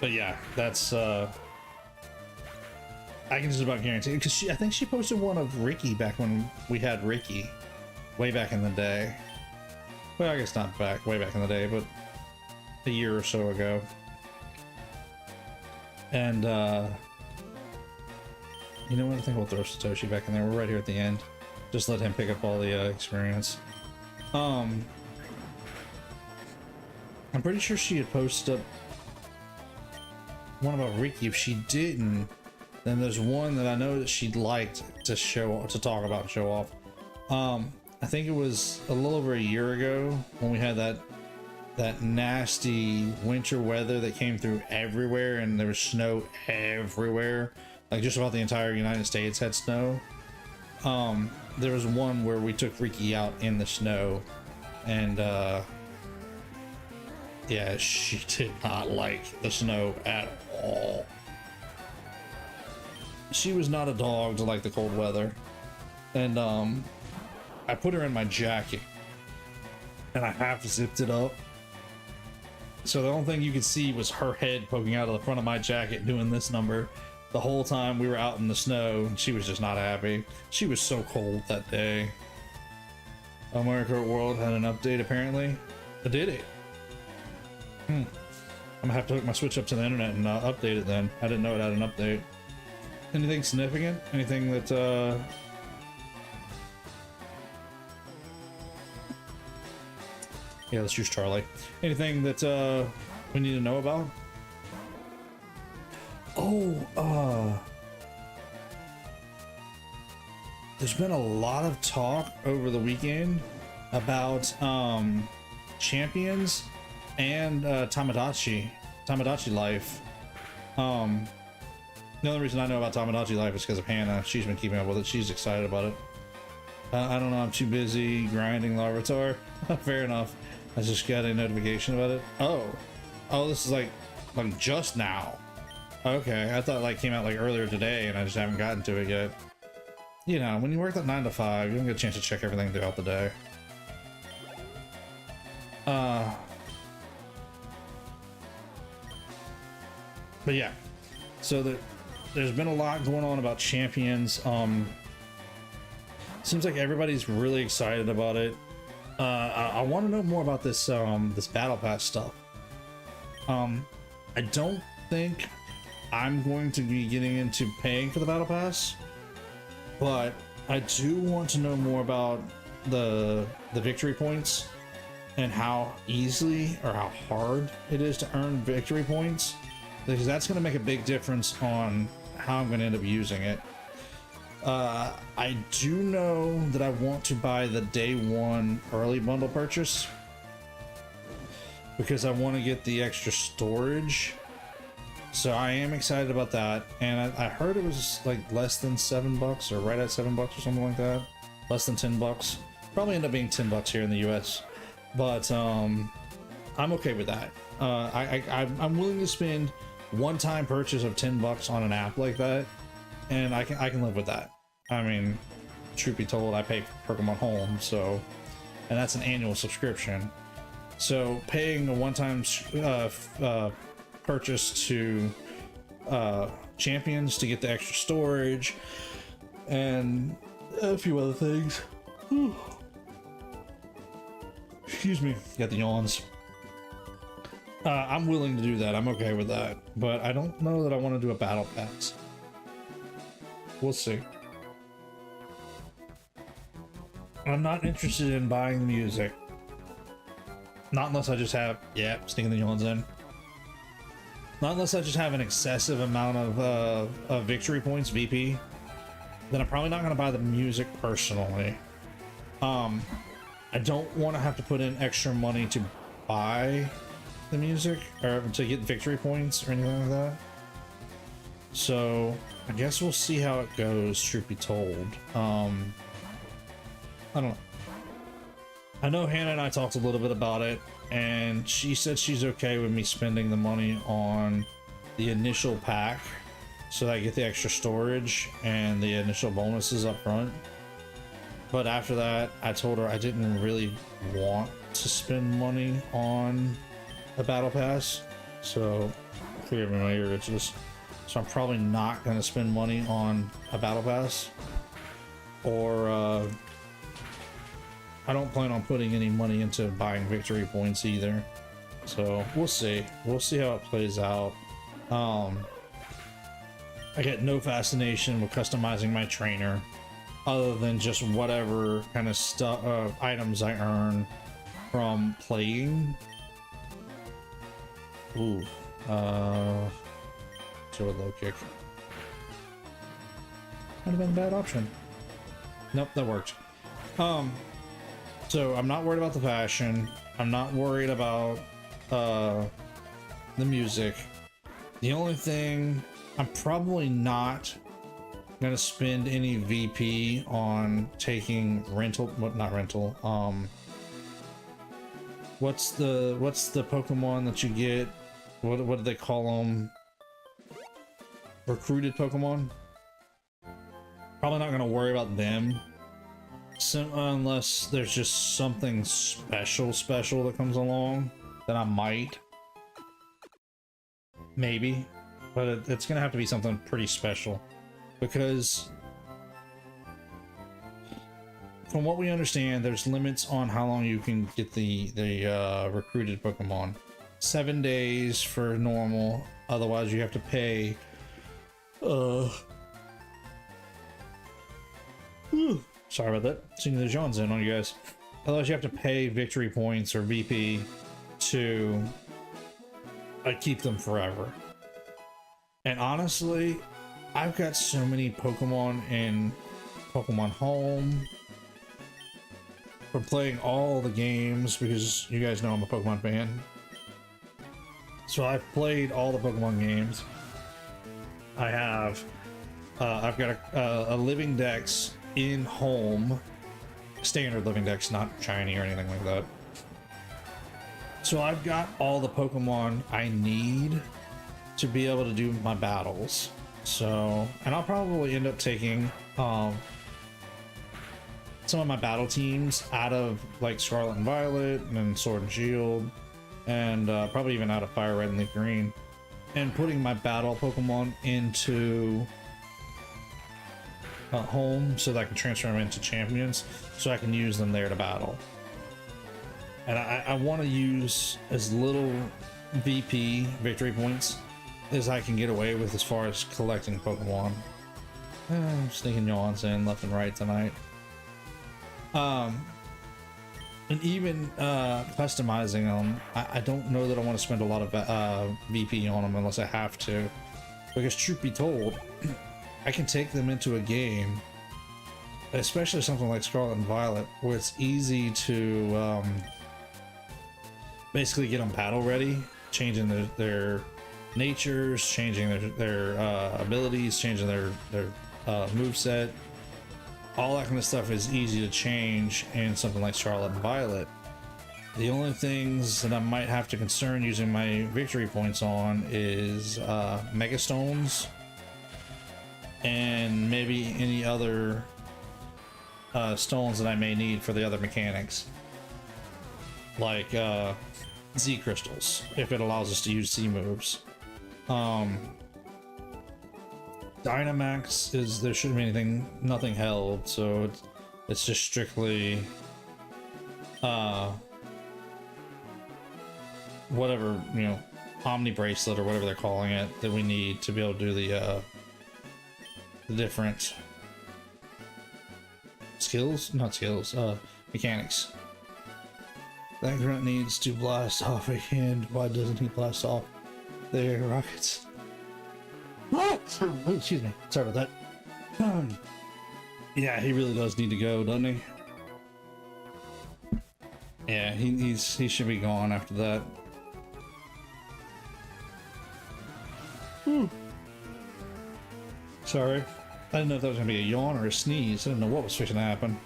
But yeah, that's I can just about guarantee, because I think she posted one of Ricky back when we had Ricky, way back in the day. Well, I guess not way back in the day, but a year or so ago. And you know what? I think we'll throw Satoshi back in there. We're right here at the end. Just let him pick up all the experience. I'm pretty sure she had posted up one about Ricky. If she didn't, then there's one that I know that she'd liked to talk about and show off. I think it was a little over a year ago when we had that nasty winter weather that came through everywhere, and there was snow everywhere. Like just about the entire United States had snow. There was one where we took Ricky out in the snow, and yeah, she did not like the snow at all. She was not a dog to like the cold weather. And I put her in my jacket and I half zipped it up. So the only thing you could see was her head poking out of the front of my jacket doing this number the whole time we were out in the snow, and she was just not happy. She was so cold that day. Mario Kart World had an update apparently. Did it? I'm gonna have to hook my Switch up to the internet and update it then. I didn't know it had an update. Anything significant? Anything that yeah, let's use Charlie. Anything that we need to know about? Oh, there's been a lot of talk over the weekend about Champions and Tamagotchi Life. The only reason I know about Tamagotchi Life is because of Hannah. She's been keeping up with it. She's excited about it. I don't know. I'm too busy grinding Larvitar. Fair enough. I just got a notification about it. Oh, this is like just now. Okay, I thought it like came out like earlier today, and I just haven't gotten to it yet. You know, when you work that 9 to 5, you don't get a chance to check everything throughout the day. But yeah, so there's been a lot going on about Champions. Seems like everybody's really excited about it. I want to know more about this this Battle Pass stuff. I don't think I'm going to be getting into paying for the Battle Pass, but I do want to know more about the victory points and how easily or how hard it is to earn victory points, because that's going to make a big difference on how I'm going to end up using it. I do know that I want to buy the day one early bundle purchase because I want to get the extra storage. So I am excited about that. And I heard it was like less than $7 or right at $7 or something like that. Less than $10. Probably end up being $10 here in the US. But I'm okay with that. I'm willing to spend one-time purchase of $10 on an app like that, and I can live with that. I mean, truth be told, I pay for Pokémon Home, so, and that's an annual subscription. So paying a one-time purchase to Champions to get the extra storage and a few other things. Whew. Excuse me, got the yawns. I'm willing to do that. I'm okay with that, but I don't know that I want to do a battle pass. We'll see. I'm not interested in buying the music. Not unless I just have, yeah, sneaking the yawns in. Not unless I just have an excessive amount of victory points, VP. Then I'm probably not going to buy the music personally. I don't want to have to put in extra money to buy the music or to get victory points or anything like that. So I guess we'll see how it goes, truth be told. I don't know. I know Hannah and I talked a little bit about it, and she said she's okay with me spending the money on the initial pack so that I get the extra storage and the initial bonuses up front. But after that, I told her I didn't really want to spend money on a battle pass. So, forgive me my ear itches. So I'm probably not going to spend money on a battle pass. Or, I don't plan on putting any money into buying victory points either. So, we'll see. We'll see how it plays out. I get no fascination with customizing my trainer, other than just whatever kind of stuff, items I earn from playing. Ooh, so a low kick. Might have been a bad option. Nope, that worked. So I'm not worried about the fashion. I'm not worried about the music. The only thing I'm probably not gonna spend any VP on taking rental, well, not rental. What's the Pokemon that you get? What do they call them? Recruited Pokemon. Probably not gonna worry about them, unless there's just something special that comes along. Then I might, maybe, but it's gonna have to be something pretty special, because from what we understand, there's limits on how long you can get the recruited Pokemon. 7 days for normal, otherwise you have to pay sorry about that, singing the Johns in on you guys. Otherwise you have to pay victory points or VP to keep them forever. And honestly, I've got so many Pokemon in Pokemon Home from playing all the games, because you guys know I'm a Pokemon fan. So I've played all the Pokemon games. I have I've got a living dex in Home, standard living dex, not shiny or anything like that. So I've got all the Pokemon I need to be able to do my battles. So, and I'll probably end up taking some of my battle teams out of like Scarlet and Violet and Sword and Shield, and probably even out of Fire Red and Leaf Green, and putting my battle Pokemon into Home so that I can transfer them into champions so I can use them there to battle. And I want to use as little VP victory points as I can get away with as far as collecting Pokemon. Sneaking yawns in left and right tonight. And even customizing them, I don't know that I want to spend a lot of VP on them unless I have to, because truth be told, I can take them into a game, especially something like Scarlet and Violet, where it's easy to basically get them battle ready, changing their natures, changing their abilities, changing their moveset. All that kind of stuff is easy to change in something like Scarlet and Violet. The only things that I might have to concern using my victory points on is Mega Stones and maybe any other stones that I may need for the other mechanics, like Z crystals, if it allows us to use Z moves. Dynamax is, there shouldn't be nothing held, so it's just strictly whatever, you know, Omni bracelet or whatever they're calling it that we need to be able to do the different mechanics. That grunt needs to blast off a hand. Why doesn't he blast off their rockets? Oh, excuse me. Sorry about that. Yeah, he really does need to go, doesn't he? Yeah, he should be gone after that. Sorry. I didn't know if that was gonna be a yawn or a sneeze. I didn't know what was fixing to happen.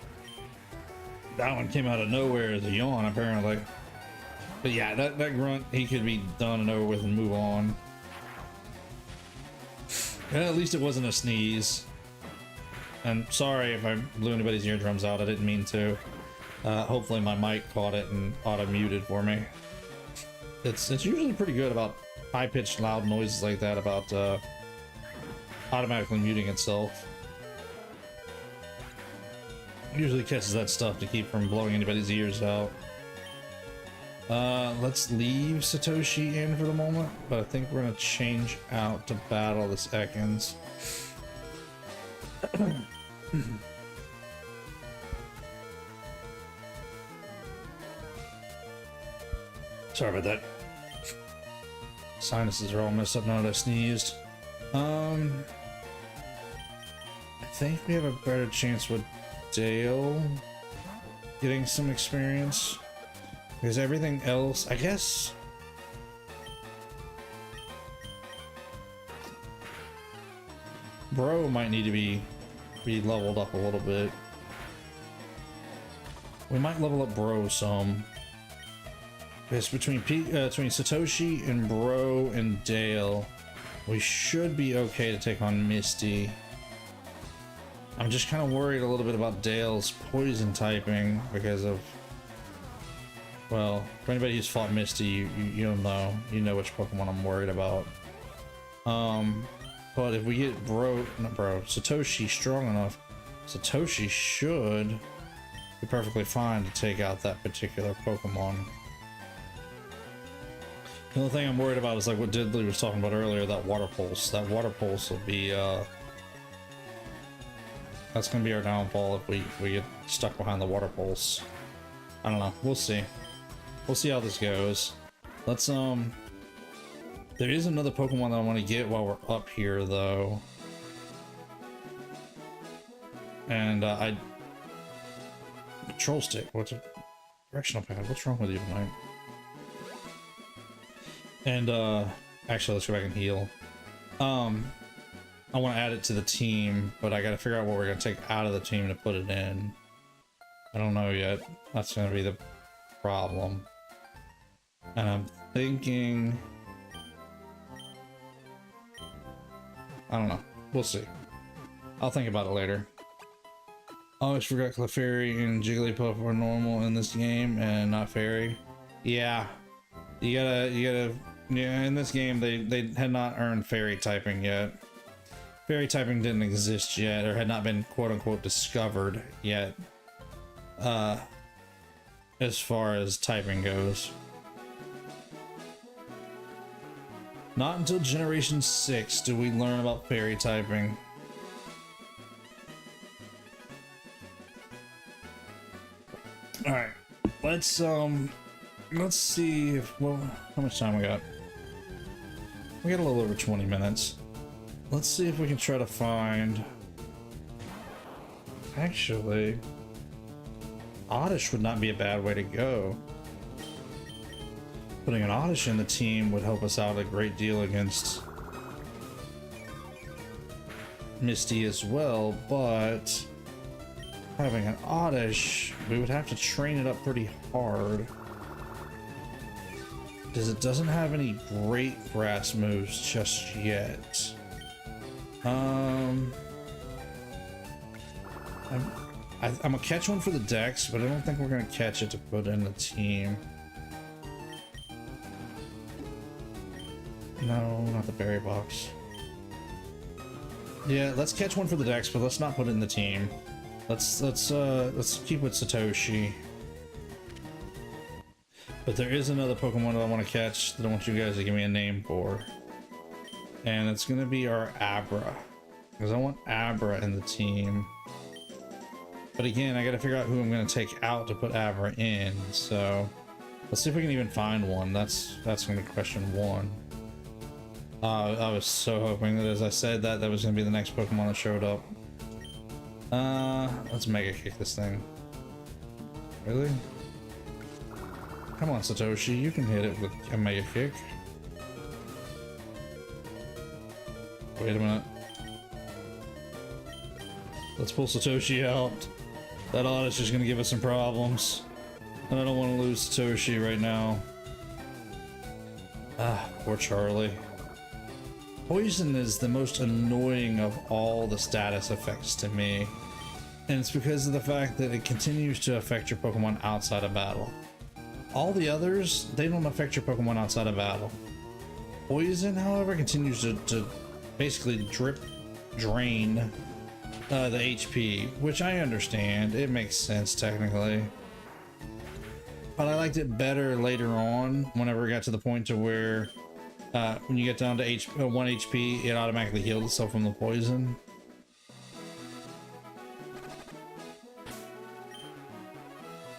That one came out of nowhere as a yawn, apparently. But yeah, that grunt, he could be done and over with and move on. And at least it wasn't a sneeze. And sorry if I blew anybody's eardrums out, I didn't mean to. Hopefully my mic caught it and auto-muted for me. It's usually pretty good about high-pitched loud noises like that, about automatically muting itself. Usually catches that stuff to keep from blowing anybody's ears out. Let's leave Satoshi in for the moment, but I think we're gonna change out to battle this Ekans. Sorry about that. Sinuses are all messed up now that I sneezed. I think we have a better chance with Dale getting some experience. Because everything else, I guess... Bro might need to be leveled up a little bit. We might level up Bro some. Because between Satoshi and Bro and Dale, we should be okay to take on Misty. I'm just kind of worried a little bit about Dale's poison typing because of... Well, for anybody who's fought Misty, you know which Pokemon I'm worried about. But if we get Satoshi strong enough, Satoshi should be perfectly fine to take out that particular Pokemon. The only thing I'm worried about is like what Diddley was talking about earlier, that Water Pulse. That Water Pulse will be, that's gonna be our downfall if we get stuck behind the Water Pulse. I don't know, we'll see. We'll see how this goes. Let's, there is another Pokemon that I want to get while we're up here, though. And, Control Stick, what's a directional pad? What's wrong with you tonight? And, actually, let's go back and heal. I want to add it to the team, but I gotta figure out what we're gonna take out of the team to put it in. I don't know yet. That's gonna be the problem. And I'm thinking... I don't know. We'll see. I'll think about it later. I always forgot Clefairy and Jigglypuff are normal in this game and not Fairy. Yeah. You gotta... Yeah, in this game, they had not earned Fairy typing yet. Fairy typing didn't exist yet, or had not been quote-unquote discovered yet. As far as typing goes. Not until Generation 6 do we learn about Fairy typing. Alright, let's see if, well, how much time we got? We got a little over 20 minutes. Let's see if we can try to find... Actually... Oddish would not be a bad way to go. Putting an Oddish in the team would help us out a great deal against Misty as well, but having an Oddish, we would have to train it up pretty hard. Because it doesn't have any great grass moves just yet. I'm gonna catch one for the Dex, but I don't think we're gonna catch it to put in the team. No, not the berry box. Yeah, let's catch one for the Dex, but let's not put it in the team. Let's keep with Satoshi. But there is another Pokemon that I want to catch that I want you guys to give me a name for. And it's gonna be our Abra. Because I want Abra in the team. But again, I gotta figure out who I'm gonna take out to put Abra in, so let's see if we can even find one. That's gonna be question one. I was so hoping that as I said that was gonna be the next Pokemon that showed up. Let's Mega Kick this thing. Really? Come on, Satoshi, you can hit it with a Mega Kick. Wait a minute. Let's pull Satoshi out. That Oddish is gonna give us some problems. And I don't want to lose Satoshi right now. Ah, poor Charlie. Poison is the most annoying of all the status effects to me. And it's because of the fact that it continues to affect your Pokemon outside of battle. All the others, they don't affect your Pokemon outside of battle. Poison, however, continues to basically drain the HP, which I understand. It makes sense technically. But I liked it better later on, whenever it got to the point to where when you get down to 1 HP, it automatically healed itself from the poison.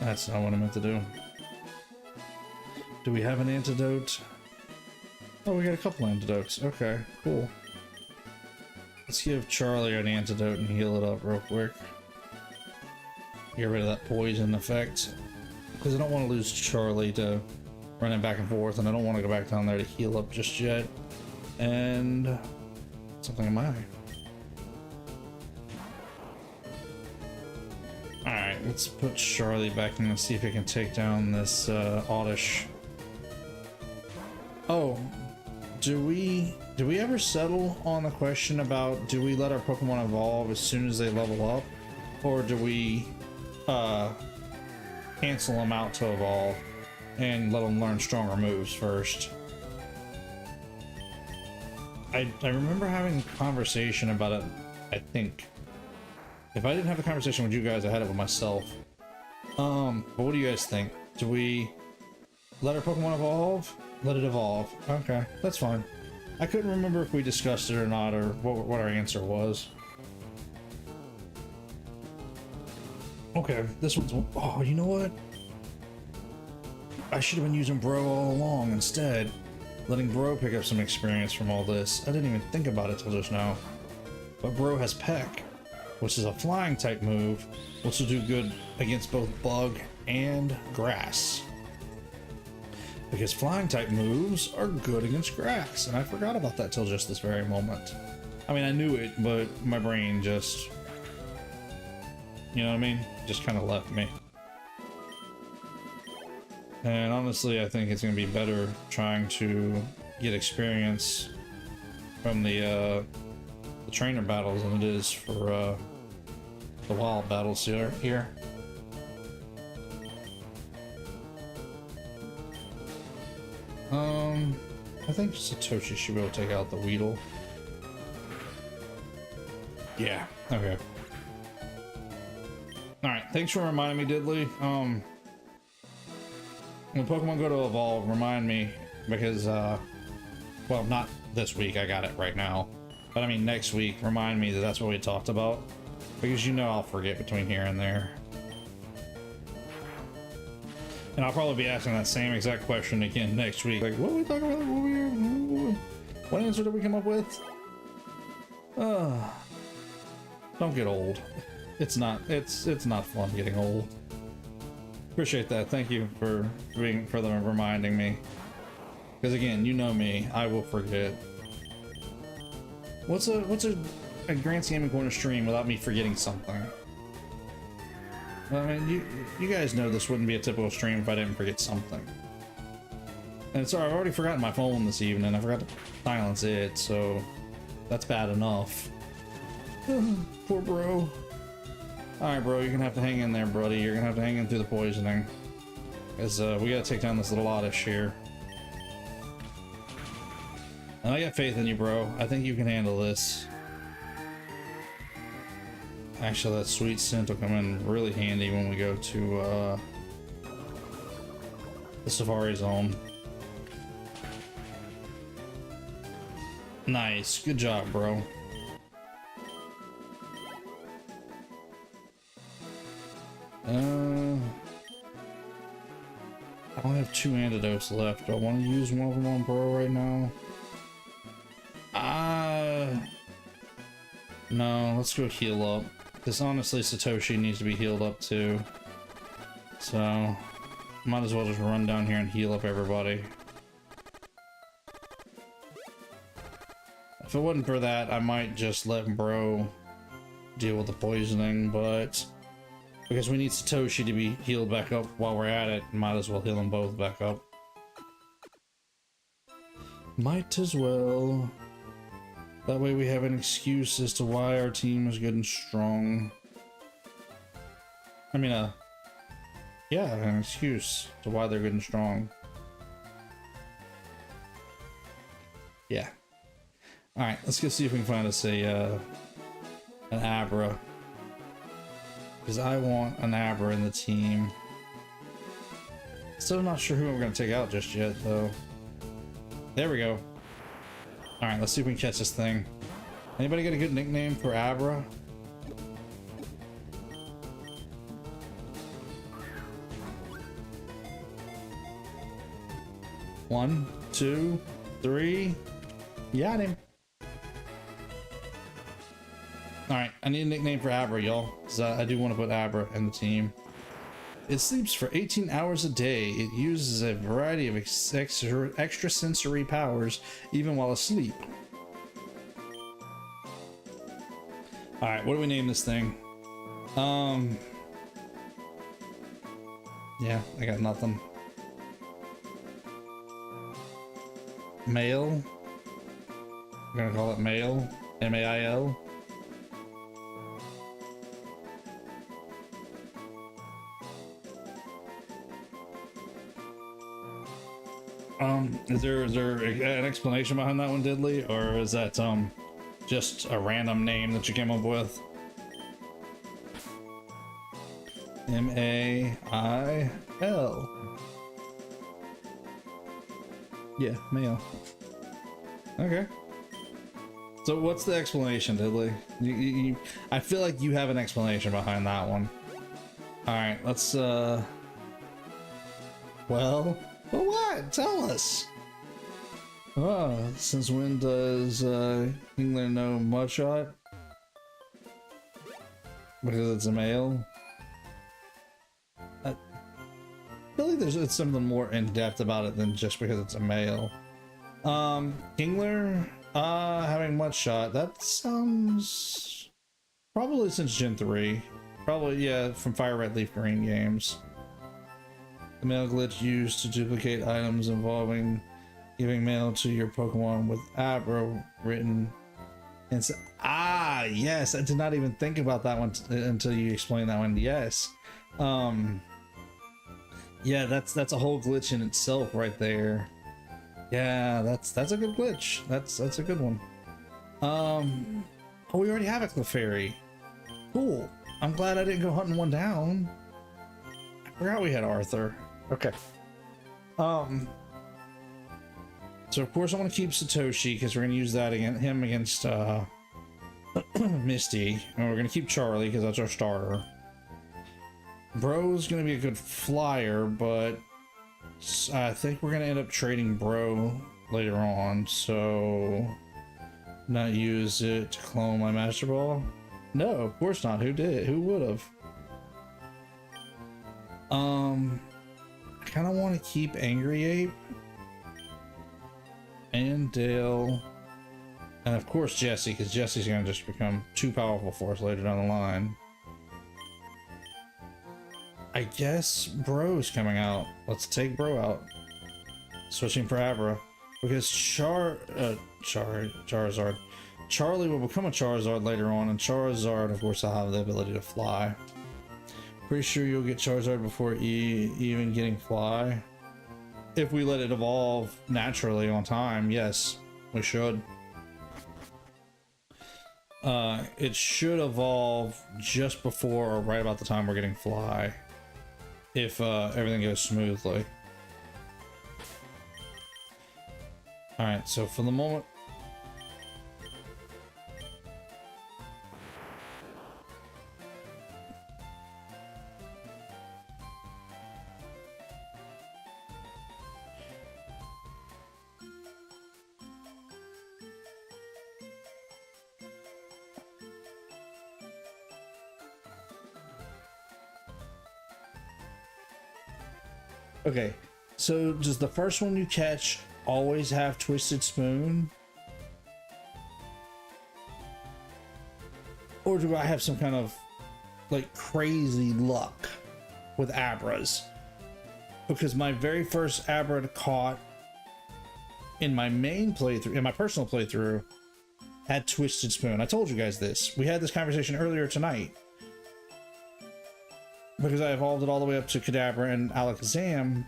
That's not what I meant to do. Do we have an antidote? Oh, we got a couple antidotes. Okay, cool. Let's give Charlie an antidote and heal it up real quick. Get rid of that poison effect. Because I don't want to lose Charlie to running back and forth, and I don't want to go back down there to heal up just yet. And something in my eye. Alright, let's put Charlie back in and see if he can take down this Oddish. Oh, do we ever settle on the question about, do we let our Pokemon evolve as soon as they level up? Or do we cancel them out to evolve and let them learn stronger moves first? I remember having a conversation about it, I think. If I didn't have a conversation with you guys, I had it with myself. But what do you guys think? Do we let our Pokemon evolve? Let it evolve. Okay, that's fine. I couldn't remember if we discussed it or not, or what our answer was. Okay, this one's... Oh, you know what? I should have been using Bro all along instead. Letting Bro pick up some experience from all this. I didn't even think about it till just now. But Bro has Peck, which is a flying type move, which will do good against both bug and grass. Because flying type moves are good against grass, and I forgot about that till just this very moment. I mean, I knew it, but my brain just... You know what I mean? Just kind of left me. And honestly, I think it's going to be better trying to get experience from the trainer battles than it is for the wild battles here. I think Satoshi should be able to take out the Weedle. Yeah, okay. Alright, thanks for reminding me, Diddley. When Pokemon go to evolve, remind me, because, well, not this week, I got it right now. But I mean, next week, remind me that that's what we talked about. Because you know I'll forget between here and there. And I'll probably be asking that same exact question again next week. Like, what were we talking about? What answer did we come up with? Don't get old. It's not fun getting old. Appreciate that. Thank you for reminding me. Because again, you know me, I will forget. What's a Grant's Gaming Corner stream without me forgetting something? I mean, you guys know this wouldn't be a typical stream if I didn't forget something. And sorry, I've already forgotten my phone this evening. I forgot to silence it, so that's bad enough. Poor Bro. Alright, Bro, you're gonna have to hang in there, buddy. You're gonna have to hang in through the poisoning. Because we gotta take down this little Oddish here. And I got faith in you, Bro. I think you can handle this. Actually, that sweet scent will come in really handy when we go to the Safari Zone. Nice. Good job, Bro. I only have 2 antidotes left. Do I want to use one of them on Bro right now? No, let's go heal up. Because honestly, Satoshi needs to be healed up too. So, might as well just run down here and heal up everybody. If it wasn't for that, I might just let Bro deal with the poisoning, but Because we need Satoshi to be healed back up while we're at it. Might as well heal them both back up. Might as well. That way we have an excuse as to why our team is good and strong. I mean, yeah, an excuse to why they're good and strong. Yeah. Alright, let's go see if we can find us an Abra. Because I want an Abra in the team. Still not sure who we're going to take out just yet, though. There we go. Alright, let's see if we can catch this thing. Anybody got a good nickname for Abra? One, two, three. Got him. Alright, I need a nickname for Abra, y'all. Because I do want to put Abra in the team. It sleeps for 18 hours a day. It uses a variety of extrasensory powers even while asleep. Alright, what do we name this thing? Yeah, I got nothing. Mail. I'm gonna call it Mail. M-A-I-L. Is there an explanation behind that one, Diddley? Or is that just a random name that you came up with? M-A-I-L. Yeah, Mail. Okay. So what's the explanation, Diddley? I feel like you have an explanation behind that one. Alright, let's well, what? Tell us. Oh, since when does England know Mudshot? Because it's a male? I feel like it's something more in-depth about it than just because it's a male. Kingler having Mudshot, that sounds probably since Gen 3. Probably, yeah, from Fire Red Leaf Green games. The mail glitch used to duplicate items involving giving mail to your Pokemon with Abra written. And so, yes, I did not even think about that one until you explained that one. Yes. Yeah, that's a whole glitch in itself right there. Yeah, that's a good glitch. That's a good one. Oh, we already have a Clefairy. Cool. I'm glad I didn't go hunting one down. I forgot we had Arthur. Okay. So of course I want to keep Satoshi because we're going to use that against Misty, and we're going to keep Charlie because that's our starter. Bro's going to be a good flyer, but I think we're going to end up trading Bro later on, so not use it to clone my Master Ball. No, of course not. Who did? Who would have? I kind of want to keep Angry Ape and Dale, and of course Jesse, because Jesse's going to just become too powerful for us later down the line. I guess Bro's coming out. Let's take Bro out. Switching for Abra, because Charizard. Charlie will become a Charizard later on, and Charizard, of course, will have the ability to fly. Pretty sure you'll get Charizard before even getting Fly. If we let it evolve naturally on time, yes, we should. It should evolve just before or right about the time we're getting Fly, if everything goes smoothly. Alright, so for the moment, okay, so does the first one you catch always have Twisted Spoon? Or do I have some kind of like crazy luck with Abras, because my very first Abra caught in my main playthrough, in my personal playthrough, had Twisted Spoon. I told you guys this. We had this conversation earlier tonight, because I evolved it all the way up to Kadabra and Alakazam,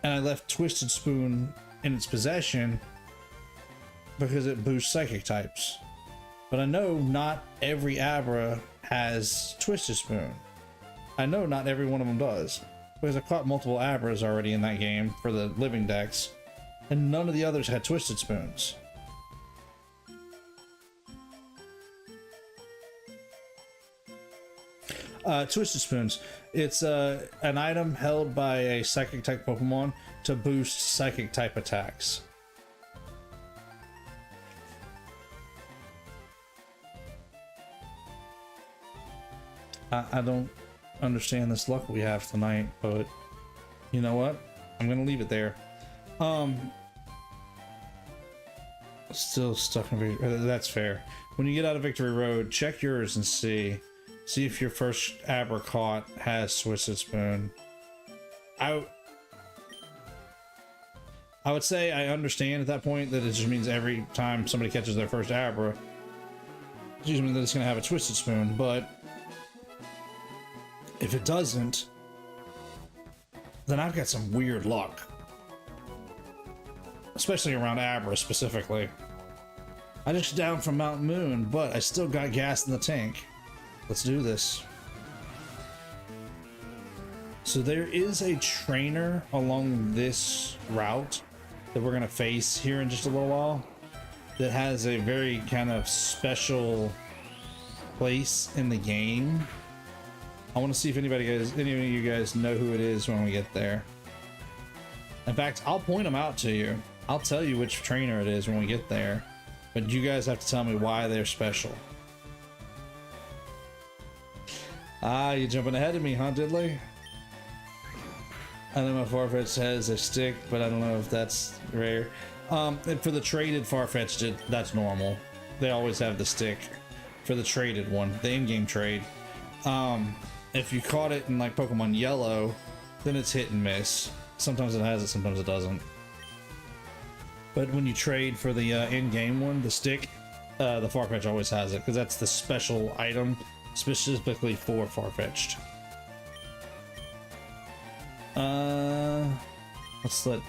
and I left Twisted Spoon in its possession because it boosts psychic types. But I know not every Abra has Twisted Spoon. I know not every one of them does, because I caught multiple Abras already in that game for the living decks, and none of the others had Twisted Spoons. Twisted Spoons. It's an item held by a psychic type Pokemon to boost psychic type attacks. I don't understand this luck we have tonight, but you know what? I'm gonna leave it there. Still stuck in Victory. That's fair. When you get out of Victory Road, check yours and see if your first Abra caught has Twisted Spoon. I would say I understand at that point that it just means every time somebody catches their first Abra, excuse me, that it's gonna have a Twisted Spoon, but if it doesn't, then I've got some weird luck. Especially around Abra specifically. I just down from Mount Moon, but I still got gas in the tank. Let's do this. So there is a trainer along this route that we're gonna face here in just a little while that has a very kind of special place in the game. I want to see if any of you guys know who it is when we get there. In fact, I'll point them out to you. I'll tell you which trainer it is when we get there, but you guys have to tell me why they're special. Ah, you're jumping ahead of me, huh, Diddley? I know my Farfetch'd has a stick, but I don't know if that's rare. And for the traded Farfetch'd, that's normal. They always have the stick for the traded one, the in-game trade. If you caught it in like Pokemon Yellow, then it's hit and miss. Sometimes it has it, sometimes it doesn't. But when you trade for the in-game one, the stick, the Farfetch'd always has it, because that's the special item specifically for Farfetch'd. Let's let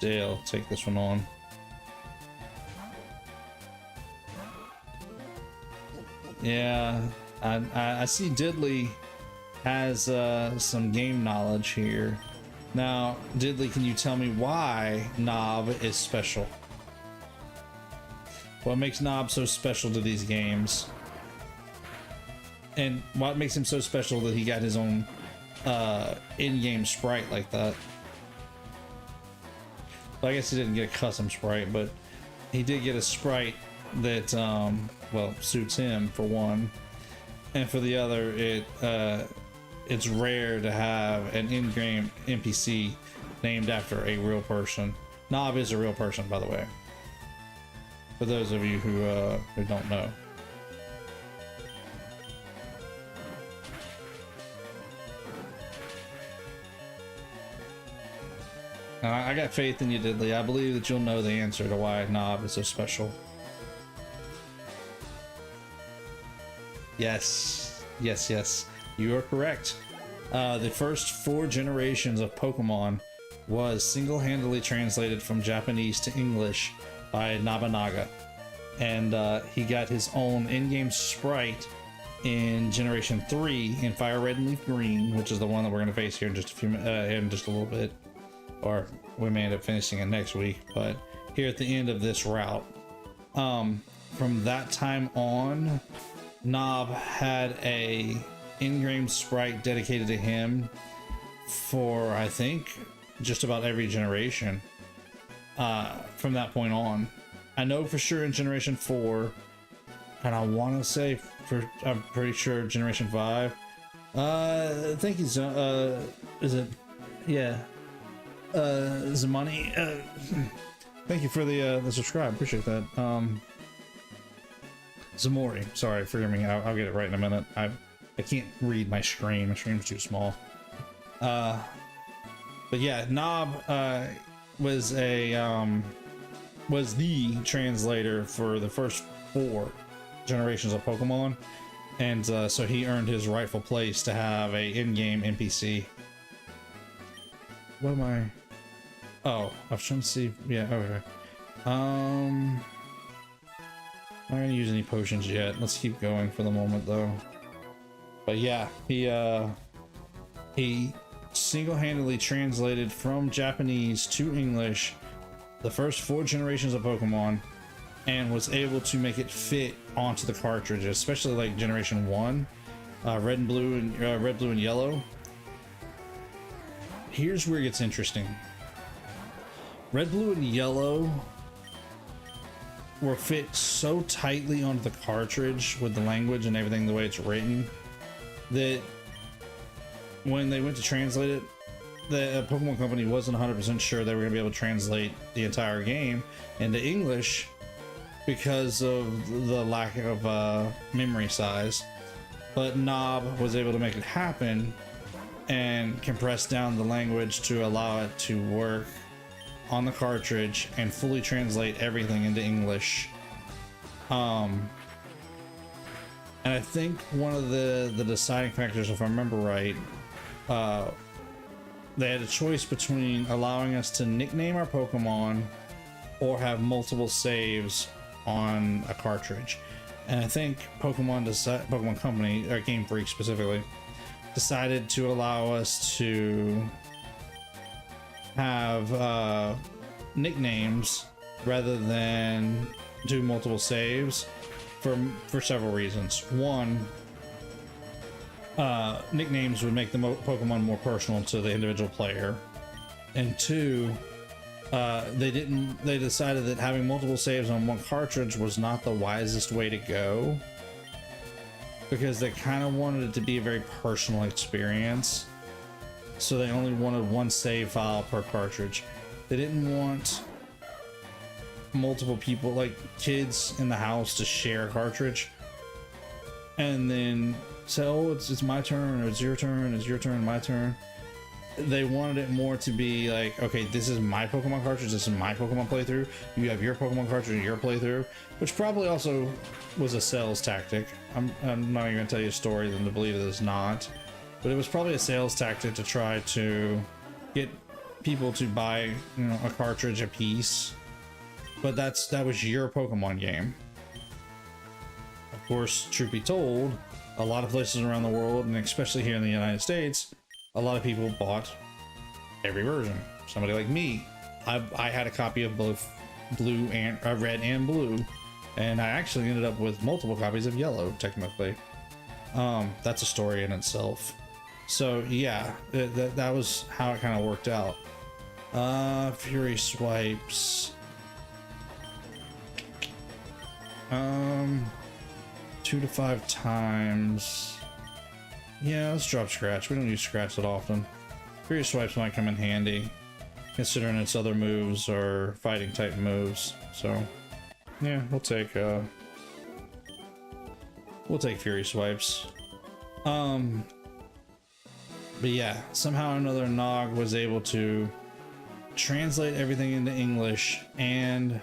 Dale take this one on. Yeah, I see Diddley has some game knowledge here. Now, Diddley, can you tell me why Knob is special? What makes Knob so special to these games? And what makes him so special that he got his own in-game sprite like that? Well, I guess he didn't get a custom sprite, but he did get a sprite that, well, suits him for one. And for the other, it's rare to have an in-game NPC named after a real person. Knob is a real person, by the way, for those of you who don't know. I got faith in you, Diddley. I believe that you'll know the answer to why Knob is so special. Yes, yes, yes. You are correct. The first 4 generations of Pokemon was single-handedly translated from Japanese to English by Nobunaga. And he got his own in-game sprite in Generation 3 in Fire Red and Leaf Green, which is the one that we're going to face here in just a little bit. Or we may end up finishing it next week, but here at the end of this route. From that time on, Knob had a in-game sprite dedicated to him for, I think, just about every generation from that point on. I know for sure in Generation 4, and I want to say I'm pretty sure Generation 5. I think he's is it? Yeah. Zamani, thank you for the subscribe. Appreciate that. Zamori. Sorry, forgive me. I'll get it right in a minute. I can't read my screen. My screen's too small. But yeah, Nob was the translator for the first 4 generations of Pokemon, and so he earned his rightful place to have a in-game NPC. What am I? Oh, I was trying to see. Yeah, okay. I'm not gonna use any potions yet. Let's keep going for the moment, though. But yeah, he single-handedly translated from Japanese to English the first 4 generations of Pokemon, and was able to make it fit onto the cartridge, especially like Generation 1, red, blue, and yellow. Here's where it gets interesting. Red, blue, and yellow were fit so tightly onto the cartridge with the language and everything the way it's written that when they went to translate it, the Pokemon Company wasn't 100% sure they were going to be able to translate the entire game into English because of the lack of memory size. But Nob was able to make it happen and compress down the language to allow it to work on the cartridge and fully translate everything into English. And I think one of the deciding factors, if I remember right, they had a choice between allowing us to nickname our Pokemon or have multiple saves on a cartridge. And I think Pokemon Company, or Game Freak specifically, decided to allow us to have nicknames rather than do multiple saves for several reasons. One, nicknames would make the Pokemon more personal to the individual player, and 2, they decided that having multiple saves on one cartridge was not the wisest way to go, because they kind of wanted it to be a very personal experience. So they only wanted one save file per cartridge. They didn't want multiple people, like kids in the house, to share a cartridge and then say, oh, it's my turn, or it's your turn, my turn. They wanted it more to be like, okay, this is my Pokemon cartridge, this is my Pokemon playthrough, you have your Pokemon cartridge, your playthrough, which probably also was a sales tactic. I'm not even gonna tell you a story than to believe that it's not, but it was probably a sales tactic to try to get people to buy, you know, a cartridge a piece. But that was your Pokemon game. Of course, truth be told, a lot of places around the world, and especially here in the United States, a lot of people bought every version. Somebody like me, I had a copy of both blue and red and blue, and I actually ended up with multiple copies of yellow, technically. That's a story in itself. So yeah, that was how it kind of worked out. Fury swipes. 2 to 5 times. Yeah, let's drop Scratch. We don't use Scratch that often. Fury swipes might come in handy, considering its other moves are fighting type moves. So yeah, we'll take Fury swipes. But yeah, somehow or another Nog was able to translate everything into English and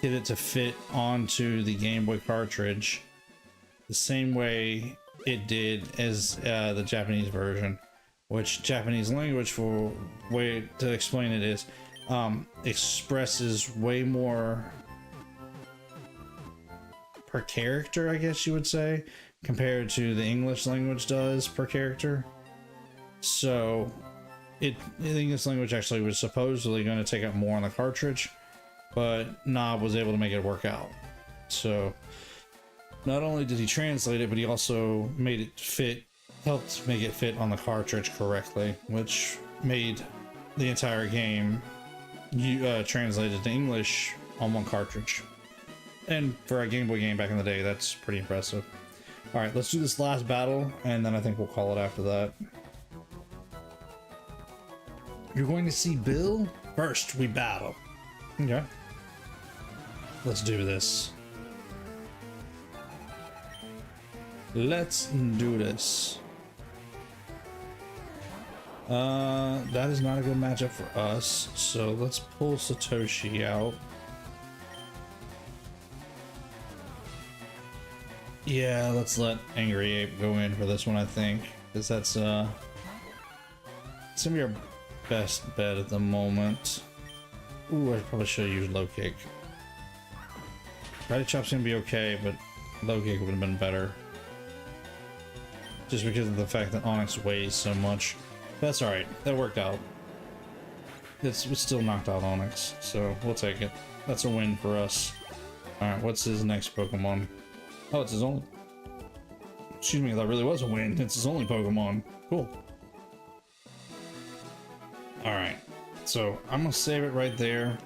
get it to fit onto the Game Boy cartridge the same way it did as the Japanese version, which Japanese language, for way to explain it, is expresses way more per character, I guess you would say, compared to the English language does per character. So the English language actually was supposedly going to take up more on the cartridge, but Nob was able to make it work out. So not only did he translate it, but he also made it fit, helped make it fit on the cartridge correctly, which made the entire game translated to English on one cartridge. And for a Game Boy game back in the day, that's pretty impressive. All right, let's do this last battle, and then I think we'll call it after that. You're going to see Bill? First, we battle. Okay. Let's do this. Let's do this. That is not a good matchup for us, so let's pull Satoshi out. Yeah, let's let Angry Ape go in for this one, I think, because that's it's gonna be our best bet at the moment. Ooh, I probably should have used low kick. Karate chop's gonna be okay, but low kick would have been better. Just because of the fact that Onyx weighs so much. That's alright, that worked out. It still knocked out Onyx, so we'll take it. That's a win for us. Alright, what's his next Pokemon? Oh, it's his only... Excuse me, that really was a win. It's his only Pokemon. Cool. Alright, so I'm gonna save it right there.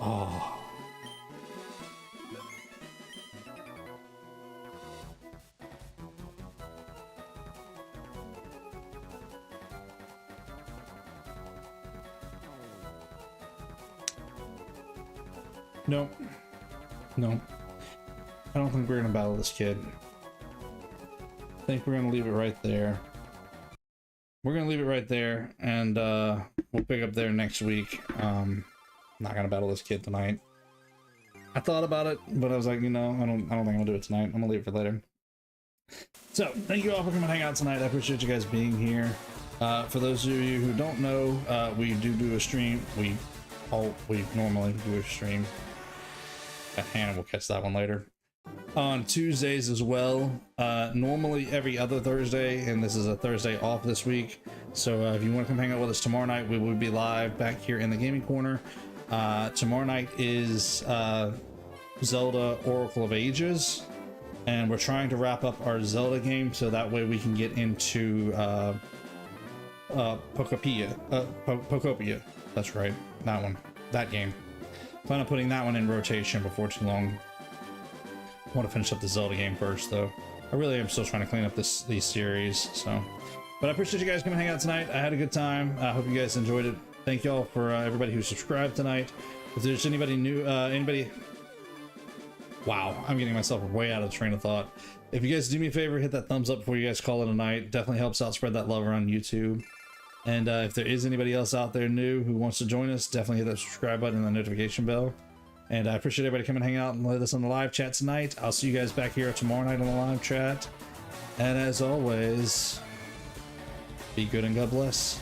Oh. Nope. Nope. I don't think we're gonna battle this kid. I think we're gonna leave it right there. We're gonna leave it right there, and we'll pick up there next week. Not gonna battle this kid tonight. I thought about it, but I was like, you know, I don't think I'm gonna do it tonight. I'm gonna leave it for later. So thank you all for coming to hang out tonight. I appreciate you guys being here. For those of you who don't know, we do a stream. We normally do a stream. Hannah will catch that one later. On Tuesdays as well. Normally every other Thursday, and this is a Thursday off this week. So if you want to come hang out with us tomorrow night, we will be live back here in the gaming corner. Tomorrow night is Zelda Oracle of Ages, and we're trying to wrap up our Zelda game so that way we can get into Pokopia. That's right, that one, that game. Plan on putting that one in rotation before too long. I want to finish up the Zelda game first, though. I really am still trying to clean up these series, so. But I appreciate you guys coming hang out tonight. I had a good time. I hope you guys enjoyed it. Thank y'all for everybody who subscribed tonight. If there's anybody new, wow, I'm getting myself way out of the train of thought. If you guys do me a favor, hit that thumbs up before you guys call it a night. Definitely helps out spread that love around YouTube. And if there is anybody else out there new who wants to join us, definitely hit that subscribe button and the notification bell. And I appreciate everybody coming hang out and let us on the live chat tonight. I'll see you guys back here tomorrow night on the live chat. And as always, be good and God bless.